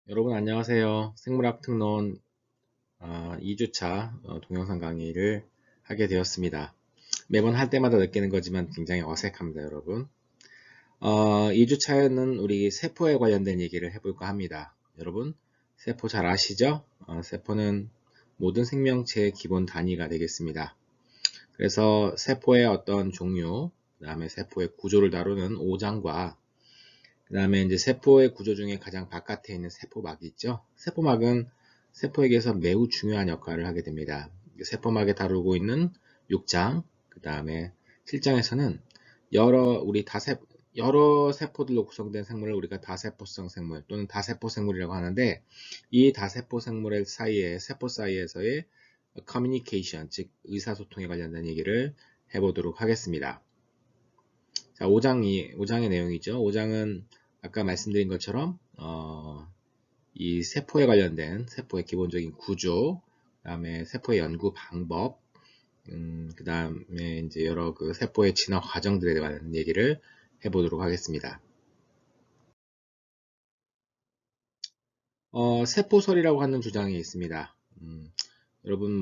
여러분 안녕하세요. 생물학 특론 2주차 동영상 강의를 하게 되었습니다. 매번 할 때마다 느끼는 거지만 굉장히 어색합니다, 여러분. 2주차에는 우리 세포에 관련된 얘기를 해볼까 합니다. 여러분, 세포 잘 아시죠? 세포는 모든 생명체의 기본 단위가 되겠습니다. 그래서 세포의 어떤 종류, 그 다음에 세포의 구조를 다루는 5장과 그 다음에 이제 세포의 구조 중에 가장 바깥에 있는 세포막이 있죠. 세포막은 세포에게서 매우 중요한 역할을 하게 됩니다. 세포막에 다루고 있는 6장, 그 다음에 7장에서는 여러 세포들로 구성된 생물을 우리가 다세포성 생물 또는 다세포 생물이라고 하는데, 이 다세포 생물의 사이에 세포 사이에서의 커뮤니케이션, 즉 의사소통에 관련된 얘기를 해보도록 하겠습니다. 자, 5장의 내용이죠. 5장은 아까 말씀드린 것처럼 이 세포에 관련된 세포의 기본적인 구조, 그다음에 세포의 연구 방법, 그다음에 이제 여러 그 세포의 진화 과정들에 관한 얘기를 해보도록 하겠습니다. 세포설이라고 하는 주장이 있습니다. 여러분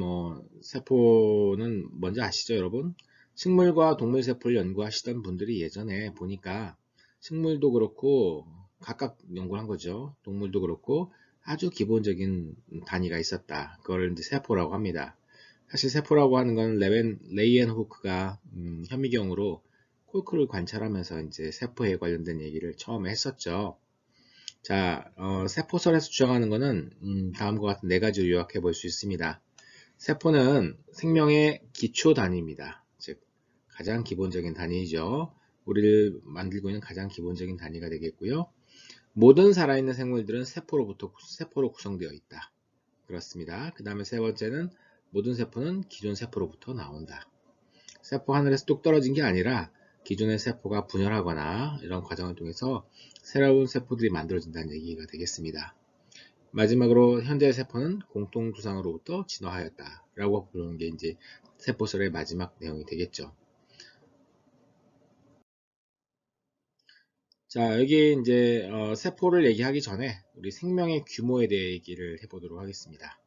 세포는 뭔지 아시죠, 여러분? 식물과 동물 세포를 연구하시던 분들이 예전에 보니까 식물도 그렇고 각각 연구를 한 거죠. 동물도 그렇고 아주 기본적인 단위가 있었다. 그걸 이제 세포라고 합니다. 사실 세포라고 하는 건 레이앤호크가 현미경으로 콜크를 관찰하면서 이제 세포에 관련된 얘기를 처음에 했었죠. 자, 세포설에서 주장하는 것은 다음과 같은 네 가지로 요약해 볼 수 있습니다. 세포는 생명의 기초 단위입니다. 즉, 가장 기본적인 단위이죠. 우리를 만들고 있는 가장 기본적인 단위가 되겠고요. 모든 살아있는 생물들은 세포로 구성되어 있다. 그렇습니다. 그 다음에 세 번째는 모든 세포는 기존 세포로부터 나온다. 세포 하늘에서 뚝 떨어진 게 아니라 기존의 세포가 분열하거나 이런 과정을 통해서 새로운 세포들이 만들어진다는 얘기가 되겠습니다. 마지막으로 현재의 세포는 공통두상으로부터 진화하였다라고 부르는 게 이제 세포설의 마지막 내용이 되겠죠. 자, 여기 이제 세포를 얘기하기 전에 우리 생명의 규모에 대해 얘기를 해보도록 하겠습니다.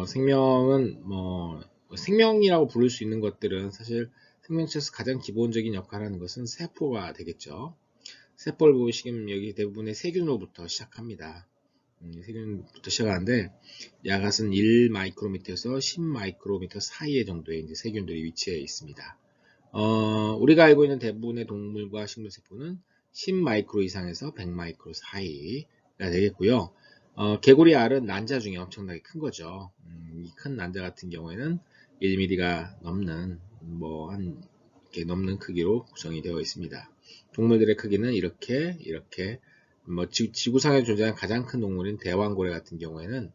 생명은 생명이라고 부를 수 있는 것들은 사실 생명체에서 가장 기본적인 역할을 하는 것은 세포가 되겠죠. 세포를 보시면 여기 대부분의 세균으로부터 시작합니다. 세균부터 시작하는데 약은 1 마이크로미터에서 10 마이크로미터 사이의 정도의 이제 세균들이 위치해 있습니다. 우리가 알고 있는 대부분의 동물과 식물 세포는 10 마이크로 이상에서 100 마이크로 사이가 되겠고요. 개구리 알은 난자 중에 엄청나게 큰 거죠. 이 큰 난자 같은 경우에는 1mm가 넘는 한 이렇게 넘는 크기로 구성이 되어 있습니다. 동물들의 크기는 이렇게 지구상에 존재하는 가장 큰 동물인 대왕고래 같은 경우에는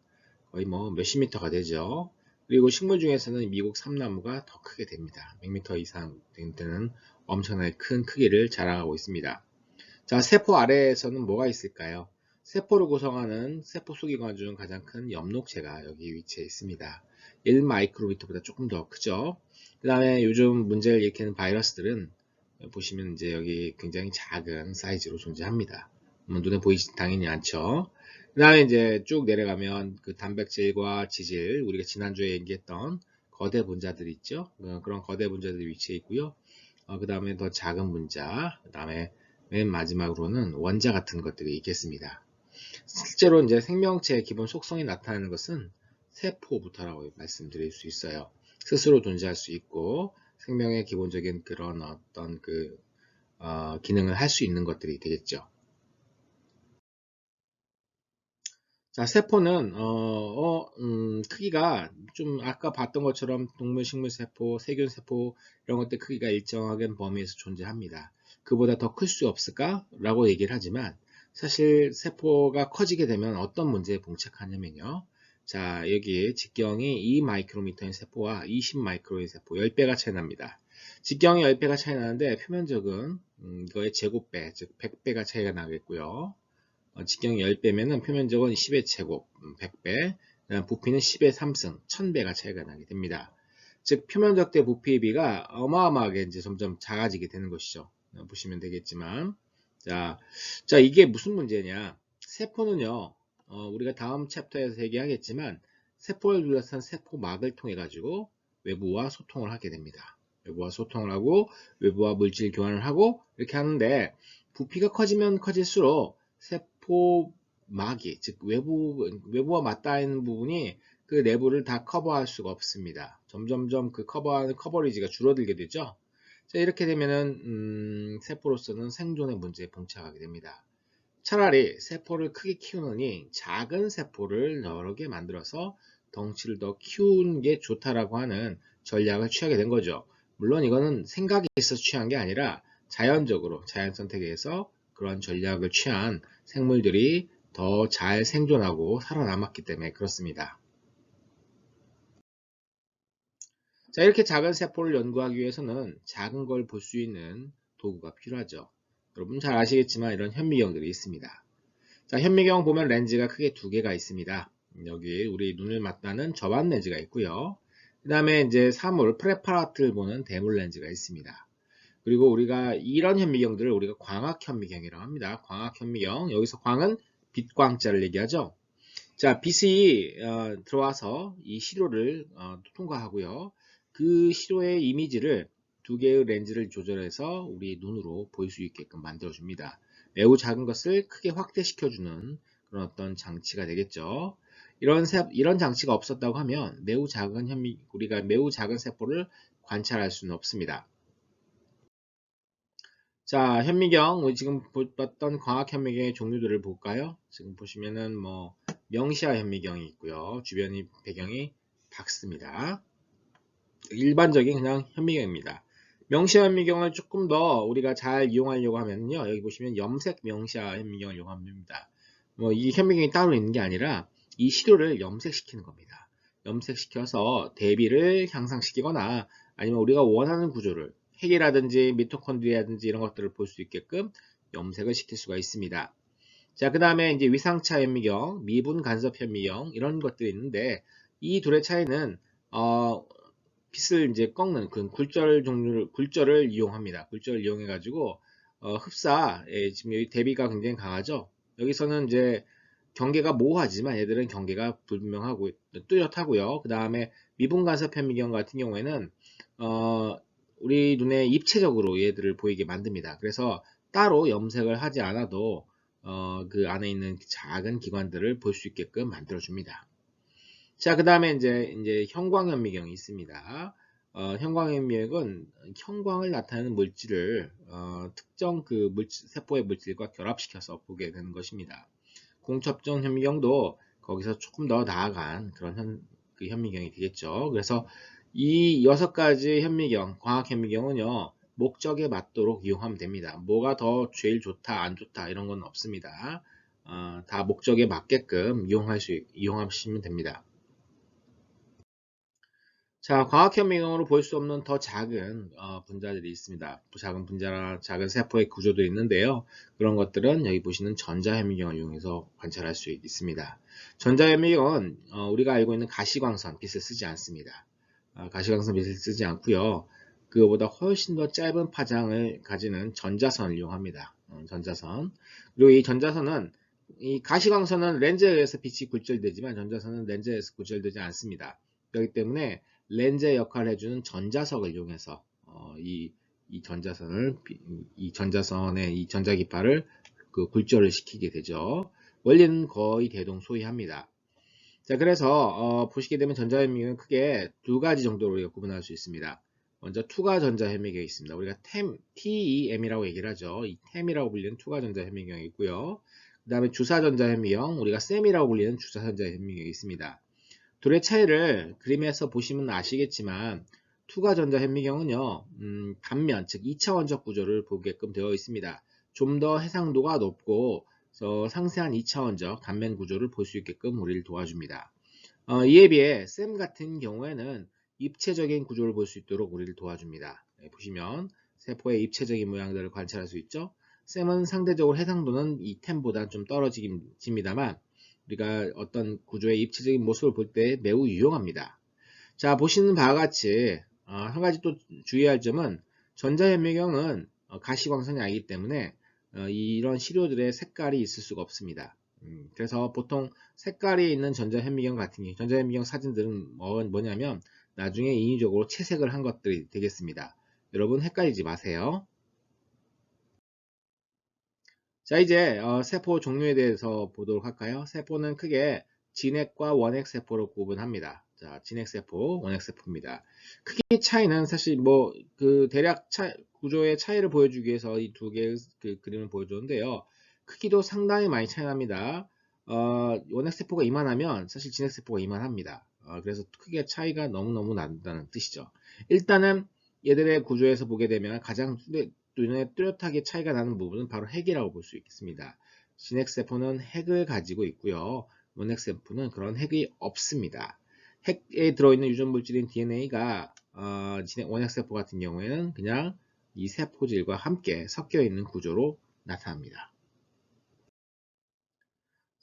거의 몇십 미터가 되죠. 그리고 식물 중에서는 미국 삼나무가 더 크게 됩니다. 100m 이상 되는 엄청나게 큰 크기를 자랑하고 있습니다. 자, 세포 아래에서는 뭐가 있을까요? 세포를 구성하는 세포 속이관 중 가장 큰 엽록체가 여기 위치해 있습니다. 1 마이크로미터보다 조금 더 크죠. 그 다음에 요즘 문제를 일으키는 바이러스들은 보시면 이제 여기 굉장히 작은 사이즈로 존재합니다. 눈에 보이지 당연히 않죠. 그 다음에 이제 쭉 내려가면 그 단백질과 지질, 우리가 지난주에 얘기했던 거대 분자들 있죠. 그런 거대 분자들이 위치해 있고요. 그 다음에 더 작은 분자, 그 다음에 맨 마지막으로는 원자 같은 것들이 있겠습니다. 실제로 이제 생명체의 기본 속성이 나타나는 것은 세포부터라고 말씀드릴 수 있어요. 스스로 존재할 수 있고 생명의 기본적인 그런 어떤 기능을 할 수 있는 것들이 되겠죠. 자, 세포는 크기가 좀 아까 봤던 것처럼 동물, 식물 세포, 세균 세포 이런 것들 크기가 일정한 범위에서 존재합니다. 그보다 더 클 수 없을까? 라고 얘기를 하지만 사실 세포가 커지게 되면 어떤 문제에 봉착하냐면요. 자, 여기 직경이 2 마이크로미터인 세포와 20 마이크로인 세포 10배가 차이 납니다. 직경이 10배가 차이 나는데 표면적은 이거의 제곱배, 즉 100배가 차이가 나겠고요. 직경이 10배면은 표면적은 10의 제곱, 100배, 부피는 10의 3승, 1000배가 차이가 나게 됩니다. 즉, 표면적 대 부피의 비가 어마어마하게 이제 점점 작아지게 되는 것이죠. 보시면 되겠지만. 자, 이게 무슨 문제냐. 세포는요, 우리가 다음 챕터에서 얘기하겠지만 세포를 둘러싼 세포막을 통해 가지고 외부와 소통을 하게 됩니다. 외부와 소통을 하고 외부와 물질 교환을 하고 이렇게 하는데 부피가 커지면 커질수록 세포막이 즉 외부와 맞닿아 있는 부분이 그 내부를 다 커버할 수가 없습니다. 점점점 그 커버하는 커버리지가 줄어들게 되죠. 자, 이렇게 되면은 세포로서는 생존의 문제에 봉착하게 됩니다. 차라리 세포를 크게 키우느니 작은 세포를 여러 개 만들어서 덩치를 더 키우는 게 좋다라고 하는 전략을 취하게 된 거죠. 물론 이거는 생각이 있어서 취한 게 아니라 자연적으로 자연 선택에 의해서 그런 전략을 취한 생물들이 더 잘 생존하고 살아남았기 때문에 그렇습니다. 자, 이렇게 작은 세포를 연구하기 위해서는 작은 걸 볼 수 있는 도구가 필요하죠. 여러분 잘 아시겠지만 이런 현미경들이 있습니다. 자, 현미경 보면 렌즈가 크게 두 개가 있습니다. 여기 우리 눈을 맞닿는 접안 렌즈가 있고요. 그 다음에 이제 사물, 프레파라트를 보는 대물 렌즈가 있습니다. 그리고 우리가 이런 현미경들을 우리가 광학 현미경이라고 합니다. 광학 현미경. 여기서 광은 빛광자를 얘기하죠. 자, 빛이 들어와서 이 시료를 통과하고요. 그 시료의 이미지를 두 개의 렌즈를 조절해서 우리 눈으로 볼 수 있게끔 만들어줍니다. 매우 작은 것을 크게 확대시켜주는 그런 어떤 장치가 되겠죠. 이런 장치가 없었다고 하면 우리가 매우 작은 세포를 관찰할 수는 없습니다. 자, 현미경, 우리 지금 봤던 광학 현미경의 종류들을 볼까요? 지금 보시면은 뭐 명시화 현미경이 있고요. 주변이 배경이 밝습니다. 일반적인 그냥 현미경입니다. 명시화 현미경을 조금 더 우리가 잘 이용하려고 하면요. 여기 보시면 염색 명시화 현미경을 이용하면 됩니다. 뭐 이 현미경이 따로 있는 게 아니라 이 시료를 염색시키는 겁니다. 염색시켜서 대비를 향상시키거나 아니면 우리가 원하는 구조를 핵이라든지 미토콘드리아라든지 이런 것들을 볼 수 있게끔 염색을 시킬 수가 있습니다. 자, 그 다음에 이제 위상차 현미경, 미분 간섭 현미경 이런 것들이 있는데 이 둘의 차이는 빛을 이제 꺾는 그 굴절을 이용합니다. 굴절을 이용해 가지고 지금 여기 대비가 굉장히 강하죠. 여기서는 이제 경계가 모호하지만 얘들은 경계가 분명하고 뚜렷하고요. 그 다음에 미분 간섭 현미경 같은 경우에는 우리 눈에 입체적으로 얘들을 보이게 만듭니다. 그래서 따로 염색을 하지 않아도 그 안에 있는 작은 기관들을 볼 수 있게끔 만들어줍니다. 자, 그 다음에 이제 형광현미경이 있습니다. 형광현미경은 형광을 나타내는 물질을 특정 그 세포의 물질과 결합시켜서 보게 되는 것입니다. 공첩전 현미경도 거기서 조금 더 나아간 그런 그 현미경이 되겠죠. 그래서 이 6가지 현미경, 광학 현미경은요, 목적에 맞도록 이용하면 됩니다. 뭐가 더 제일 좋다, 안 좋다, 이런 건 없습니다. 다 목적에 맞게끔 이용하시면 됩니다. 자, 광학 현미경으로 볼 수 없는 더 작은 분자들이 있습니다. 작은 분자나 작은 세포의 구조도 있는데요. 그런 것들은 여기 보시는 전자현미경을 이용해서 관찰할 수 있습니다. 전자현미경은 우리가 알고 있는 가시광선 빛을 쓰지 않습니다. 가시광선 빛을 쓰지 않고요. 그거보다 훨씬 더 짧은 파장을 가지는 전자선을 이용합니다. 전자선. 그리고 이 전자선은 이 가시광선은 렌즈에 의해서 빛이 굴절되지만 전자선은 렌즈에 의해서 굴절되지 않습니다. 그렇기 때문에 렌즈의 역할을 해주는 전자석을 이용해서 이 전자선의 이 전자기파를 그 굴절을 시키게 되죠. 원리는 거의 대동소이합니다. 자, 그래서 보시게 되면 전자현미경은 크게 두 가지 정도로 우리가 구분할 수 있습니다. 먼저 투가 전자현미경이 있습니다. 우리가 TEM이라고 얘기를 하죠. 이 TEM이라고 불리는 투가 전자현미경이 있고요. 그 다음에 주사전자현미경, 우리가 SEM이라고 불리는 주사전자현미경이 있습니다. 둘의 차이를 그림에서 보시면 아시겠지만 투가 전자현미경은요, 단면, 즉 2차원적 구조를 보게끔 되어 있습니다. 좀 더 해상도가 높고 상세한 2차원적 단면 구조를 볼 수 있게끔 우리를 도와줍니다. 이에 비해 SEM 같은 경우에는 입체적인 구조를 볼 수 있도록 우리를 도와줍니다. 보시면 세포의 입체적인 모양들을 관찰할 수 있죠. SEM은 상대적으로 해상도는 이 TEM보다 좀 떨어집니다만 우리가 어떤 구조의 입체적인 모습을 볼 때 매우 유용합니다. 자, 보시는 바와 같이 한 가지 또 주의할 점은 전자현미경은 가시광선이 아니기 때문에 이런 시료들의 색깔이 있을 수가 없습니다. 그래서 보통 색깔이 있는 전자현미경 같은 경우, 전자현미경 사진들은 뭐냐면 나중에 인위적으로 채색을 한 것들이 되겠습니다. 여러분 헷갈리지 마세요. 자, 이제 세포 종류에 대해서 보도록 할까요? 세포는 크게 진핵과 원핵세포로 구분합니다. 자, 진핵세포, 원핵세포입니다. 크기 차이는 사실 뭐 그 대략 구조의 차이를 보여주기 위해서 이 두 개의 그 그림을 보여줬는데요. 크기도 상당히 많이 차이 납니다. 원핵세포가 이만하면 사실 진핵세포가 이만합니다. 그래서 크기의 차이가 너무너무 난다는 뜻이죠. 일단은 얘들의 구조에서 보게 되면 가장 눈에 뚜렷하게 차이가 나는 부분은 바로 핵이라고 볼 수 있겠습니다. 진핵세포는 핵을 가지고 있고요. 원핵세포는 그런 핵이 없습니다. 핵에 들어있는 유전물질인 DNA가 원핵세포 같은 경우에는 그냥 이 세포질과 함께 섞여 있는 구조로 나타납니다.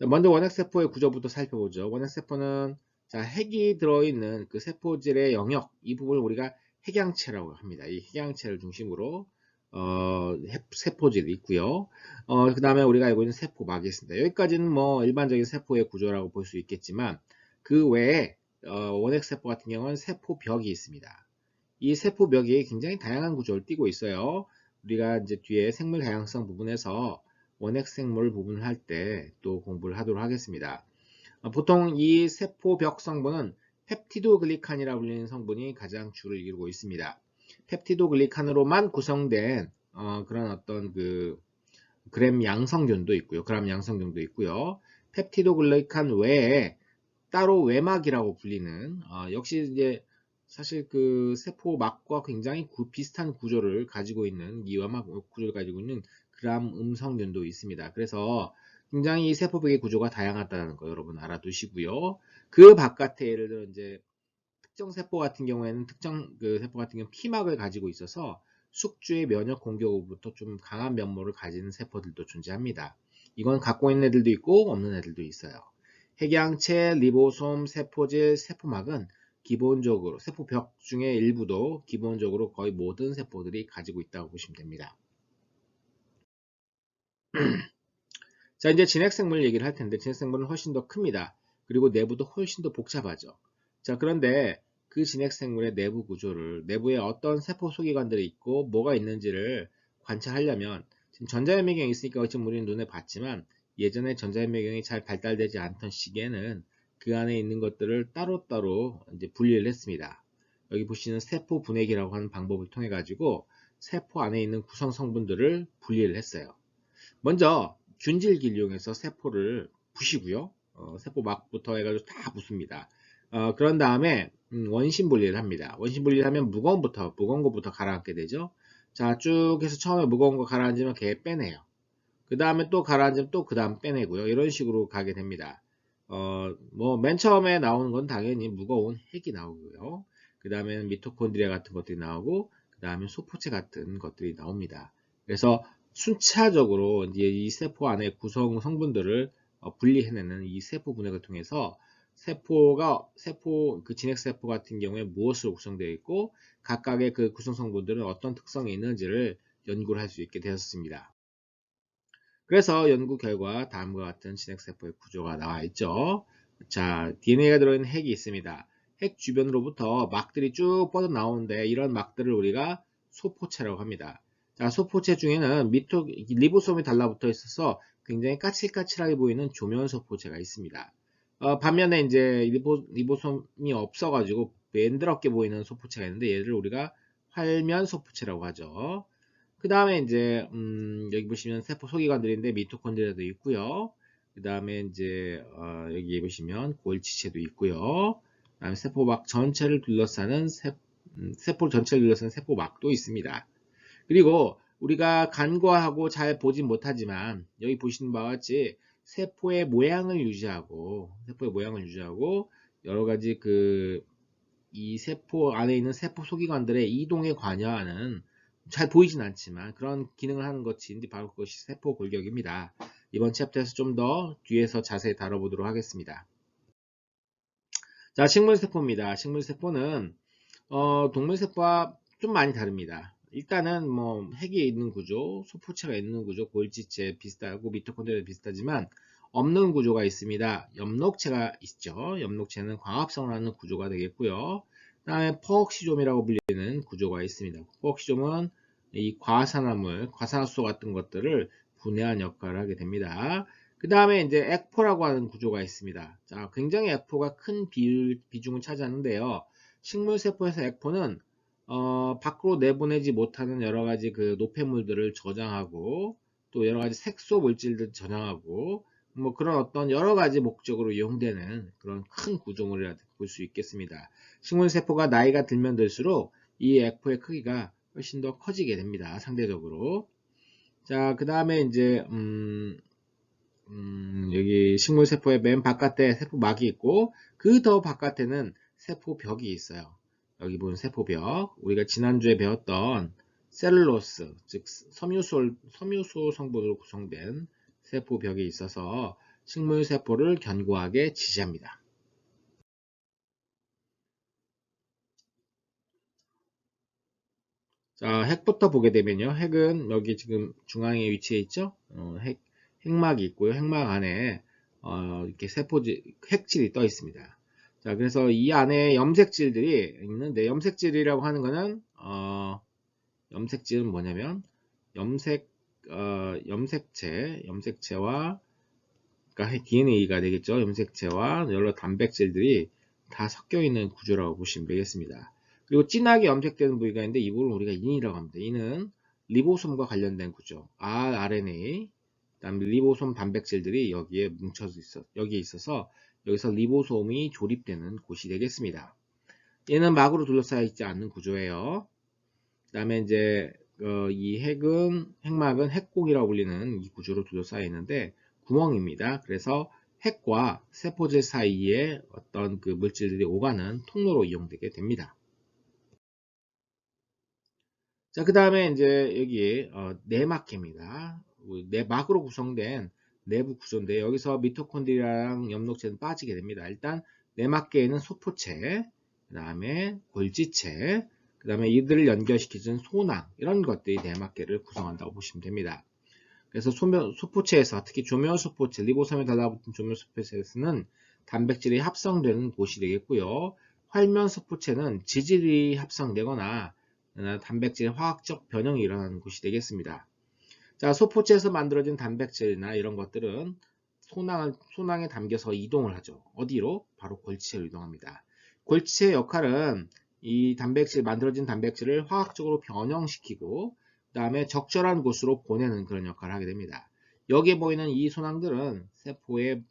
먼저 원핵세포의 구조부터 살펴보죠. 원핵세포는 핵이 들어있는 그 세포질의 영역, 이 부분을 우리가 핵양체라고 합니다. 이 핵양체를 중심으로 세포질이 있고요. 그 다음에 우리가 알고 있는 세포막이 있습니다. 여기까지는 뭐 일반적인 세포의 구조라고 볼 수 있겠지만 그 외에 원핵세포 같은 경우는 세포벽이 있습니다. 이 세포벽이 굉장히 다양한 구조를 띠고 있어요. 우리가 이제 뒤에 생물 다양성 부분에서 원핵생물 부분을 할 때 또 공부를 하도록 하겠습니다. 보통 이 세포벽 성분은 펩티도글리칸이라고 불리는 성분이 가장 주를 이루고 있습니다. 펩티도글리칸으로만 구성된 그런 어떤 그 그램 양성균도 있고요. 그램 양성균도 있고요. 펩티도글리칸 외에 따로 외막이라고 불리는 역시 이제 사실 그 세포막과 굉장히 비슷한 구조를 가지고 있는 이 외막 구조를 가지고 있는 그람 음성균도 있습니다. 그래서 굉장히 이 세포벽의 구조가 다양하다는 거 여러분 알아두시고요. 그 바깥에 예를 들어 이제 특정 세포 같은 경우에는 특정 그 세포 같은 경우 피막을 가지고 있어서 숙주의 면역 공격으로부터 좀 강한 면모를 가지는 세포들도 존재합니다. 이건 갖고 있는 애들도 있고 없는 애들도 있어요. 핵양체, 리보솜, 세포질, 세포막은 기본적으로 세포벽 중의 일부도 기본적으로 거의 모든 세포들이 가지고 있다고 보시면 됩니다. 자, 이제 진핵생물 얘기를 할 텐데 진핵생물은 훨씬 더 큽니다. 그리고 내부도 훨씬 더 복잡하죠. 자, 그런데 그 진핵생물의 내부 구조를 내부에 어떤 세포 소기관들이 있고 뭐가 있는지를 관찰하려면 지금 전자현미경이 있으니까 지금 우리는 눈에 봤지만 예전에 전자현미경이 잘 발달되지 않던 시기에는 그 안에 있는 것들을 따로따로 이제 분리를 했습니다. 여기 보시는 세포 분해기라고 하는 방법을 통해 가지고 세포 안에 있는 구성 성분들을 분리를 했어요. 먼저 균질기를 이용해서 세포를 부시고요. 세포막부터 해가지고 다 부숩니다. 그런 다음에 원심 분리를 합니다. 원심 분리를 하면 무거운 거부터 가라앉게 되죠. 자, 쭉 해서 처음에 무거운 거 가라앉으면 걔 빼내요. 그 다음에 또 가라앉으면 또 그 다음 빼내고요. 이런 식으로 가게 됩니다. 뭐 맨 처음에 나오는 건 당연히 무거운 핵이 나오고요. 그 다음에는 미토콘드리아 같은 것들이 나오고 그 다음에 소포체 같은 것들이 나옵니다. 그래서 순차적으로 이제 이 세포 안에 구성 성분들을 분리해내는 이 세포 분해를 통해서 세포 그 진핵세포 같은 경우에 무엇으로 구성되어 있고 각각의 그 구성 성분들은 어떤 특성이 있는지를 연구를 할 수 있게 되었습니다. 그래서 연구 결과 다음과 같은 진핵세포의 구조가 나와 있죠. 자, DNA가 들어있는 핵이 있습니다. 핵 주변으로부터 막들이 쭉 뻗어나오는데 이런 막들을 우리가 소포체라고 합니다. 자, 소포체 중에는 리보솜이 달라붙어 있어서 굉장히 까칠까칠하게 보이는 조면소포체가 있습니다. 반면에 이제 리보솜이 없어가지고 맨드럽게 보이는 소포체가 있는데 얘를 우리가 활면소포체라고 하죠. 그 다음에 이제 여기 보시면 세포 소기관들인데 미토콘드리아도 있고요. 그 다음에 이제 여기 보시면 골지체도 있고요. 그 다음에 세포막 전체를 둘러싸는 세포 전체를 둘러싸는 세포막도 있습니다. 그리고 우리가 간과하고 잘 보진 못하지만 여기 보시는 바와 같이 세포의 모양을 유지하고 여러 가지 이 세포 안에 있는 세포 소기관들의 이동에 관여하는 잘 보이진 않지만 그런 기능을 하는 것이 바로 그것이 세포 골격입니다. 이번 챕터에서 좀 더 뒤에서 자세히 다뤄보도록 하겠습니다. 자, 식물세포입니다. 식물세포는 동물세포와 좀 많이 다릅니다. 일단은 뭐 핵이 있는 구조, 소포체가 있는 구조, 골지체 비슷하고 미토콘드리아 비슷하지만 없는 구조가 있습니다. 엽록체가 있죠. 엽록체는 광합성을 하는 구조가 되겠고요. 그 다음에 퍼옥시좀이라고 불리는 구조가 있습니다. 퍼옥시좀은 이 과산화물, 과산화수소 같은 것들을 분해한 역할을 하게 됩니다. 그 다음에 이제 액포라고 하는 구조가 있습니다. 자, 굉장히 액포가 큰 비중을 차지하는데요. 식물세포에서 액포는 밖으로 내보내지 못하는 여러 가지 그 노폐물들을 저장하고 또 여러 가지 색소 물질들 저장하고 뭐 그런 어떤 여러 가지 목적으로 이용되는 그런 큰 구조물이라 볼 수 있겠습니다. 식물세포가 나이가 들면 들수록 이 액포의 크기가 훨씬 더 커지게 됩니다. 상대적으로. 자, 그 다음에 이제 여기 식물세포의 맨 바깥에 세포막이 있고 그 더 바깥에는 세포벽이 있어요. 여기 보면 세포벽, 우리가 지난주에 배웠던 셀룰로스, 즉 섬유소 성분으로 구성된 세포벽이 있어서 식물세포를 견고하게 지지합니다. 자, 핵부터 보게 되면요. 핵은 여기 지금 중앙에 위치해 있죠. 핵막이 있고요. 핵막 안에 이렇게 핵질이 떠 있습니다. 자, 그래서 이 안에 염색질들이 있는데, 염색질이라고 하는 거는 염색질은 뭐냐면 염색체와 그러니까 DNA가 되겠죠. 염색체와 여러 단백질들이 다 섞여 있는 구조라고 보시면 되겠습니다. 그리고 진하게 염색되는 부위가 있는데 이 부분을 우리가 인이라고 합니다. 인은 리보솜과 관련된 구조, rRNA, 그다음에 리보솜 단백질들이 여기에 여기에 있어서 여기서 리보솜이 조립되는 곳이 되겠습니다. 얘는 막으로 둘러싸여 있지 않는 구조예요. 그다음에 이제 이 핵막은 핵공이라고 불리는 이 구조로 둘러싸여 있는데 구멍입니다. 그래서 핵과 세포질 사이에 어떤 그 물질들이 오가는 통로로 이용되게 됩니다. 자, 그 다음에 이제 여기 내막계입니다. 내막으로 구성된 내부 구조인데 여기서 미토콘드리아랑 엽록체는 빠지게 됩니다. 일단 내막계에는 소포체, 그 다음에 골지체, 그 다음에 이들을 연결시키는 소낭 이런 것들이 내막계를 구성한다고 보시면 됩니다. 그래서 소포체에서 특히 조면소포체, 리보솜에 달라붙은 조면소포체에서는 단백질이 합성되는 곳이 되겠고요. 활면소포체는 지질이 합성되거나 단백질의 화학적 변형이 일어나는 곳이 되겠습니다. 자, 소포체에서 만들어진 단백질이나 이런 것들은 소낭에 담겨서 이동을 하죠. 어디로? 바로 골지체로 이동합니다. 골지체의 역할은 이 만들어진 단백질을 화학적으로 변형시키고 그 다음에 적절한 곳으로 보내는 그런 역할을 하게 됩니다. 여기에 보이는 이 소낭들은 세포의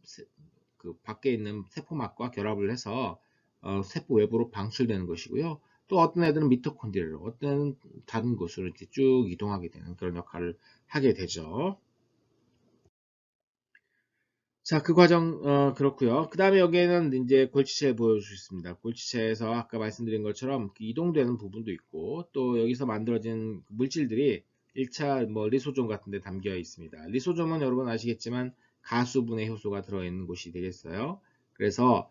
그 밖에 있는 세포막과 결합을 해서 세포 외부로 방출되는 것이고요. 또 어떤 애들은 미토콘드리아로, 어떤 애는 다른 곳으로 이렇게 쭉 이동하게 되는 그런 역할을 하게 되죠. 자, 그 과정 그렇고요. 그 다음에 여기에는 이제 골지체를 보여줄 수 있습니다. 골지체에서 아까 말씀드린 것처럼 이동되는 부분도 있고 또 여기서 만들어진 물질들이 1차 뭐 리소좀 같은 데 담겨 있습니다. 리소좀은 여러분 아시겠지만 가수분해 효소가 들어있는 곳이 되겠어요. 그래서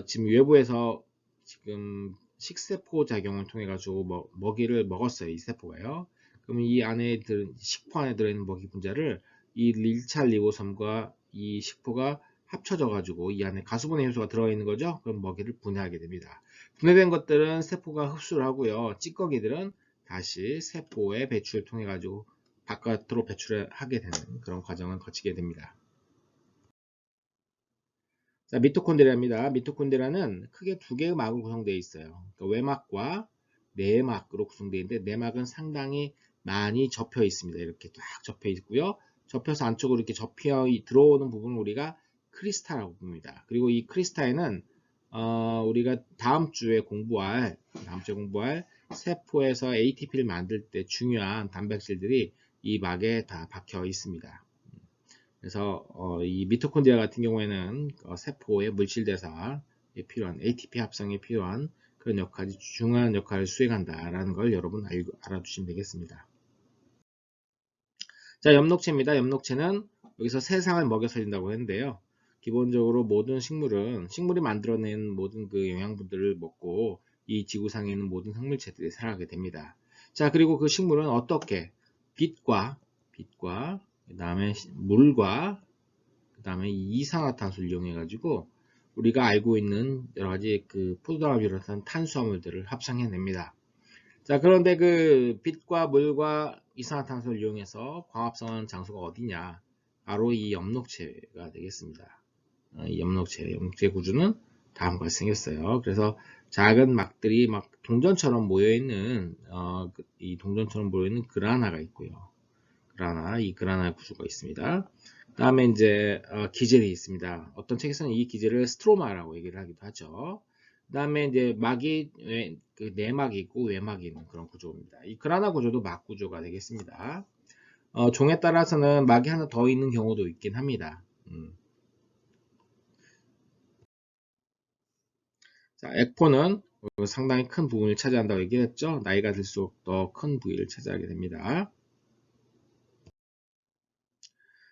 지금 외부에서 지금 식세포 작용을 통해 가지고 먹이를 먹었어요. 이 세포가요. 그럼 이 안에 식포 안에 들어있는 먹이 분자를 이 1차 리보솜과 이 식포가 합쳐져 가지고 이 안에 가수분해 효소가 들어있는 거죠. 그럼 먹이를 분해하게 됩니다. 분해된 것들은 세포가 흡수를 하고요. 찌꺼기들은 다시 세포의 배출을 통해 가지고 바깥으로 배출하게 되는 그런 과정을 거치게 됩니다. 자, 미토콘드리아입니다. 미토콘드리아는 크게 두 개의 막으로 구성되어 있어요. 그러니까 외막과 내막으로 구성되어 있는데 내막은 상당히 많이 접혀 있습니다. 이렇게 딱 접혀 있고요. 접혀서 안쪽으로 이렇게 접혀 들어오는 부분을 우리가 크리스타라고 봅니다. 그리고 이 크리스타에는 우리가 다음 주에 공부할 세포에서 ATP를 만들 때 중요한 단백질들이 이 막에 다 박혀 있습니다. 그래서 이 미토콘드리아 같은 경우에는 세포의 물질 대사에 필요한 ATP 합성에 필요한 그런 중요한 역할을 수행한다라는 걸 여러분 알아두시면 되겠습니다. 자, 엽록체입니다. 엽록체는 여기서 세상을 먹여 살린다고 했는데요. 기본적으로 모든 식물이 만들어낸 모든 그 영양분들을 먹고 이 지구상에 있는 모든 생물체들이 살아가게 됩니다. 자, 그리고 그 식물은 어떻게 빛과 그 다음에 물과 그 다음에 이산화탄소를 이용해 가지고 우리가 알고 있는 여러 가지 그 포도당을 비롯한 탄수화물들을 합성해냅니다. 자, 그런데 그 빛과 물과 이산화탄소를 이용해서 광합성하는 장소가 어디냐? 바로 이 엽록체가 되겠습니다. 이 엽록체 구조는 다음과 같이 생겼어요. 그래서 작은 막들이 막 동전처럼 모여있는, 이 동전처럼 모여있는 그라나가 있고요. 이 그라나 구조가 있습니다. 그 다음에 이제 기젤이 있습니다. 어떤 책에서는 이 기젤을 스트로마라고 얘기를 하기도 하죠. 그 다음에 이제 막이 그 내막이 있고 외막이 있는 그런 구조입니다. 이 그라나 구조도 막 구조가 되겠습니다. 종에 따라서는 막이 하나 더 있는 경우도 있긴 합니다. 자, 액포는 상당히 큰 부분을 차지한다고 얘기했죠. 나이가 들수록 더 큰 부위를 차지하게 됩니다.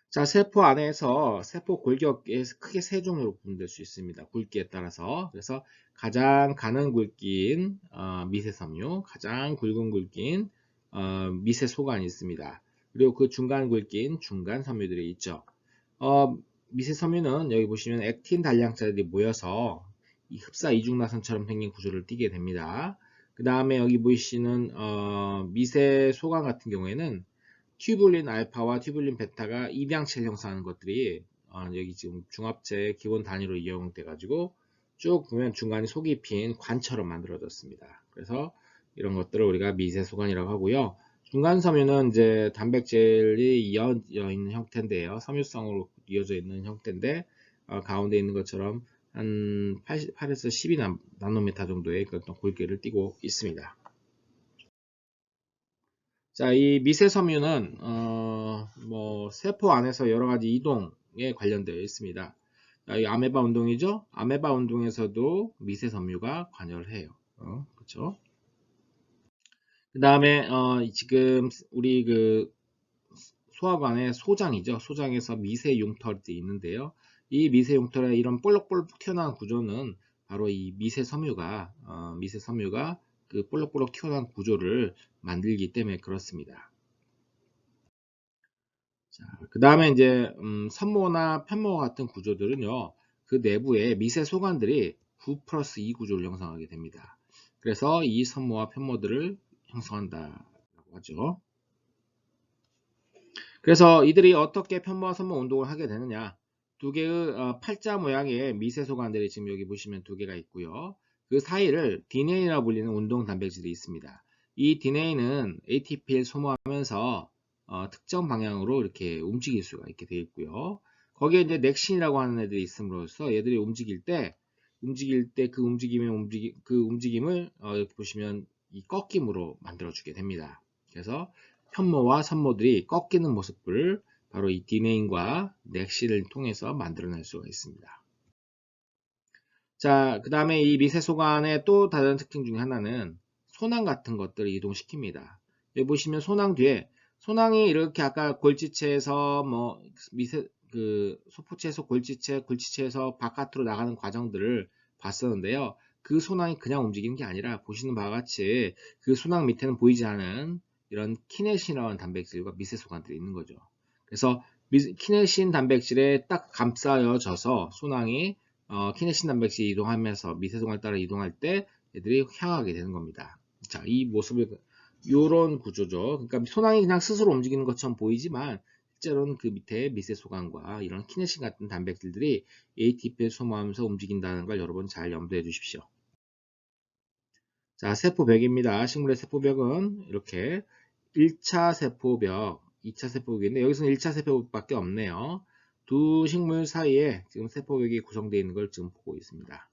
자, 세포 안에서 세포 골격에 크게 세 종류로 분될 수 있습니다. 굵기에 따라서. 그래서 가장 가는 굵기인 미세섬유, 가장 굵은 굵기인 미세소관이 있습니다. 그리고 그 중간 굵기인 중간 섬유들이 있죠. 미세섬유는 여기 보시면 액틴 단량자들이 모여서 이 흡사 이중나선처럼 생긴 구조를 띠게 됩니다. 그 다음에 여기 보시는 미세소관 같은 경우에는 튜뷸린 알파와 튜뷸린 베타가 입양체를 형성하는 것들이 여기 지금 중합체의 기본 단위로 이용돼 가지고 쭉 보면 중간이 속이 핀 관처럼 만들어졌습니다. 그래서 이런 것들을 우리가 미세소관이라고 하고요. 중간 섬유는 이제 단백질이 이어져 있는 형태인데요. 섬유성으로 이어져 있는 형태인데 가운데 있는 것처럼 한 8에서 12 나노미터 정도의 어떤 굵기를 띠고 있습니다. 자, 이 미세섬유는 뭐 세포 안에서 여러 가지 이동에 관련되어 있습니다. 자, 이 아메바 운동이죠. 아메바 운동에서도 미세섬유가 관여를 해요. 그렇죠? 그 다음에 지금 우리 그 소화관의 소장이죠. 소장에서 미세 융털이 있는데요. 이 미세 융털의 이런 볼록볼록 튀어나온 구조는 바로 이 미세섬유가 그 볼록볼록 튀어나온 구조를 만들기 때문에 그렇습니다. 그 다음에 이제 산모나 편모 같은 구조들은요, 그 내부에 미세 소관들이 9 플러스 2 구조를 형성하게 됩니다. 그래서 이 산모와 편모들을 형성한다고 하죠. 그래서 이들이 어떻게 편모와 산모 운동을 하게 되느냐? 두 개의 팔자 모양의 미세 소관들이 지금 여기 보시면 두 개가 있고요. 그 사이를 디네이라 불리는 운동 단백질이 있습니다. 이 디네이는 ATP를 소모하면서 특정 방향으로 이렇게 움직일 수가 있게 되어 있고요. 거기에 이제 넥신이라고 하는 애들이 있음으로써 얘들이 움직일 때 그 움직임을 이렇게 보시면 이 꺾임으로 만들어주게 됩니다. 그래서 편모와 산모들이 꺾이는 모습을 바로 이 디네인과 넥신을 통해서 만들어낼 수가 있습니다. 자, 그 다음에 이 미세소관의 또 다른 특징 중에 하나는 소낭 같은 것들을 이동시킵니다. 여기 보시면 소낭 뒤에 소낭이 이렇게 아까 골지체에서 뭐 소포체에서 골지체, 골지체에서 바깥으로 나가는 과정들을 봤었는데요. 그 소낭이 그냥 움직이는 게 아니라 보시는 바와 같이 그 소낭 밑에는 보이지 않은 이런 키네신이라는 단백질과 미세소관들이 있는 거죠. 그래서 키네신 단백질에 딱 감싸여져서 소낭이 키네신 단백질이 이동하면서 미세소관을 따라 이동할 때 얘들이 향하게 되는 겁니다. 자, 이 모습을 요런 구조죠. 그러니까 소낭이 그냥 스스로 움직이는 것처럼 보이지만 실제로는 그 밑에 미세소관과 이런 키네신 같은 단백질들이 ATP를 소모하면서 움직인다는 걸 여러분 잘 염두해 주십시오. 자, 세포벽입니다. 식물의 세포벽은 이렇게 1차 세포벽, 2차 세포벽인데 여기서는 1차 세포벽밖에 없네요. 두 식물 사이에 지금 세포벽이 구성되어 있는 걸 지금 보고 있습니다.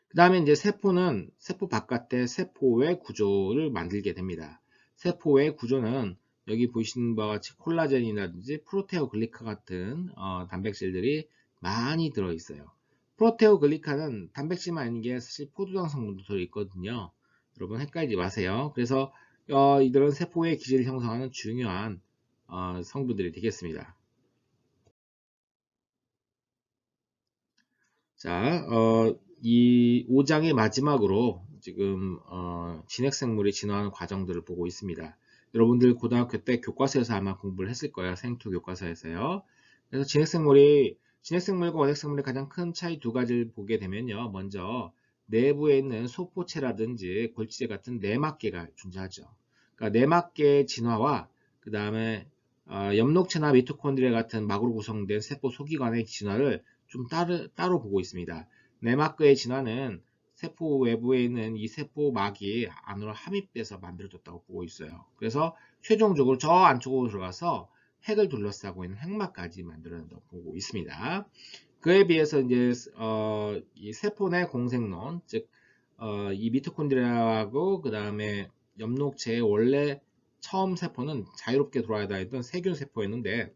그 다음에 이제 세포는 세포 바깥에 세포의 구조를 만들게 됩니다. 세포의 구조는 여기 보시는 바와 같이 콜라겐이라든지 프로테오글리카 같은 단백질들이 많이 들어있어요. 프로테오글리카는 단백질만 아닌 게 사실 포도당 성분도 들어있거든요. 여러분 헷갈리지 마세요. 그래서 이들은 세포의 기질을 형성하는 중요한 성분들이 되겠습니다. 자, 이 5장의 마지막으로 지금 진핵생물이 진화하는 과정들을 보고 있습니다. 여러분들 고등학교 때 교과서에서 아마 공부를 했을 거예요. 생투 교과서에서요. 그래서 진핵생물과 원핵생물의 가장 큰 차이 두 가지를 보게 되면요. 먼저 내부에 있는 소포체라든지 골지제 같은 내막계가 존재하죠. 그러니까 내막계의 진화와 그 다음에 엽록체나 미토콘드리아 같은 막으로 구성된 세포 소기관의 진화를 좀 따로 보고 있습니다. 내막계의 진화는 세포 외부에 있는 이 세포막이 안으로 함입돼서 만들어졌다고 보고 있어요. 그래서 최종적으로 저 안쪽으로 들어가서 핵을 둘러싸고 있는 핵막까지 만들어낸다고 보고 있습니다. 그에 비해서 이제 이 세포 내 공생론, 즉 이 미토콘드리아하고 그 다음에 엽록체의 원래 처음 세포는 자유롭게 돌아다니던 세균 세포였는데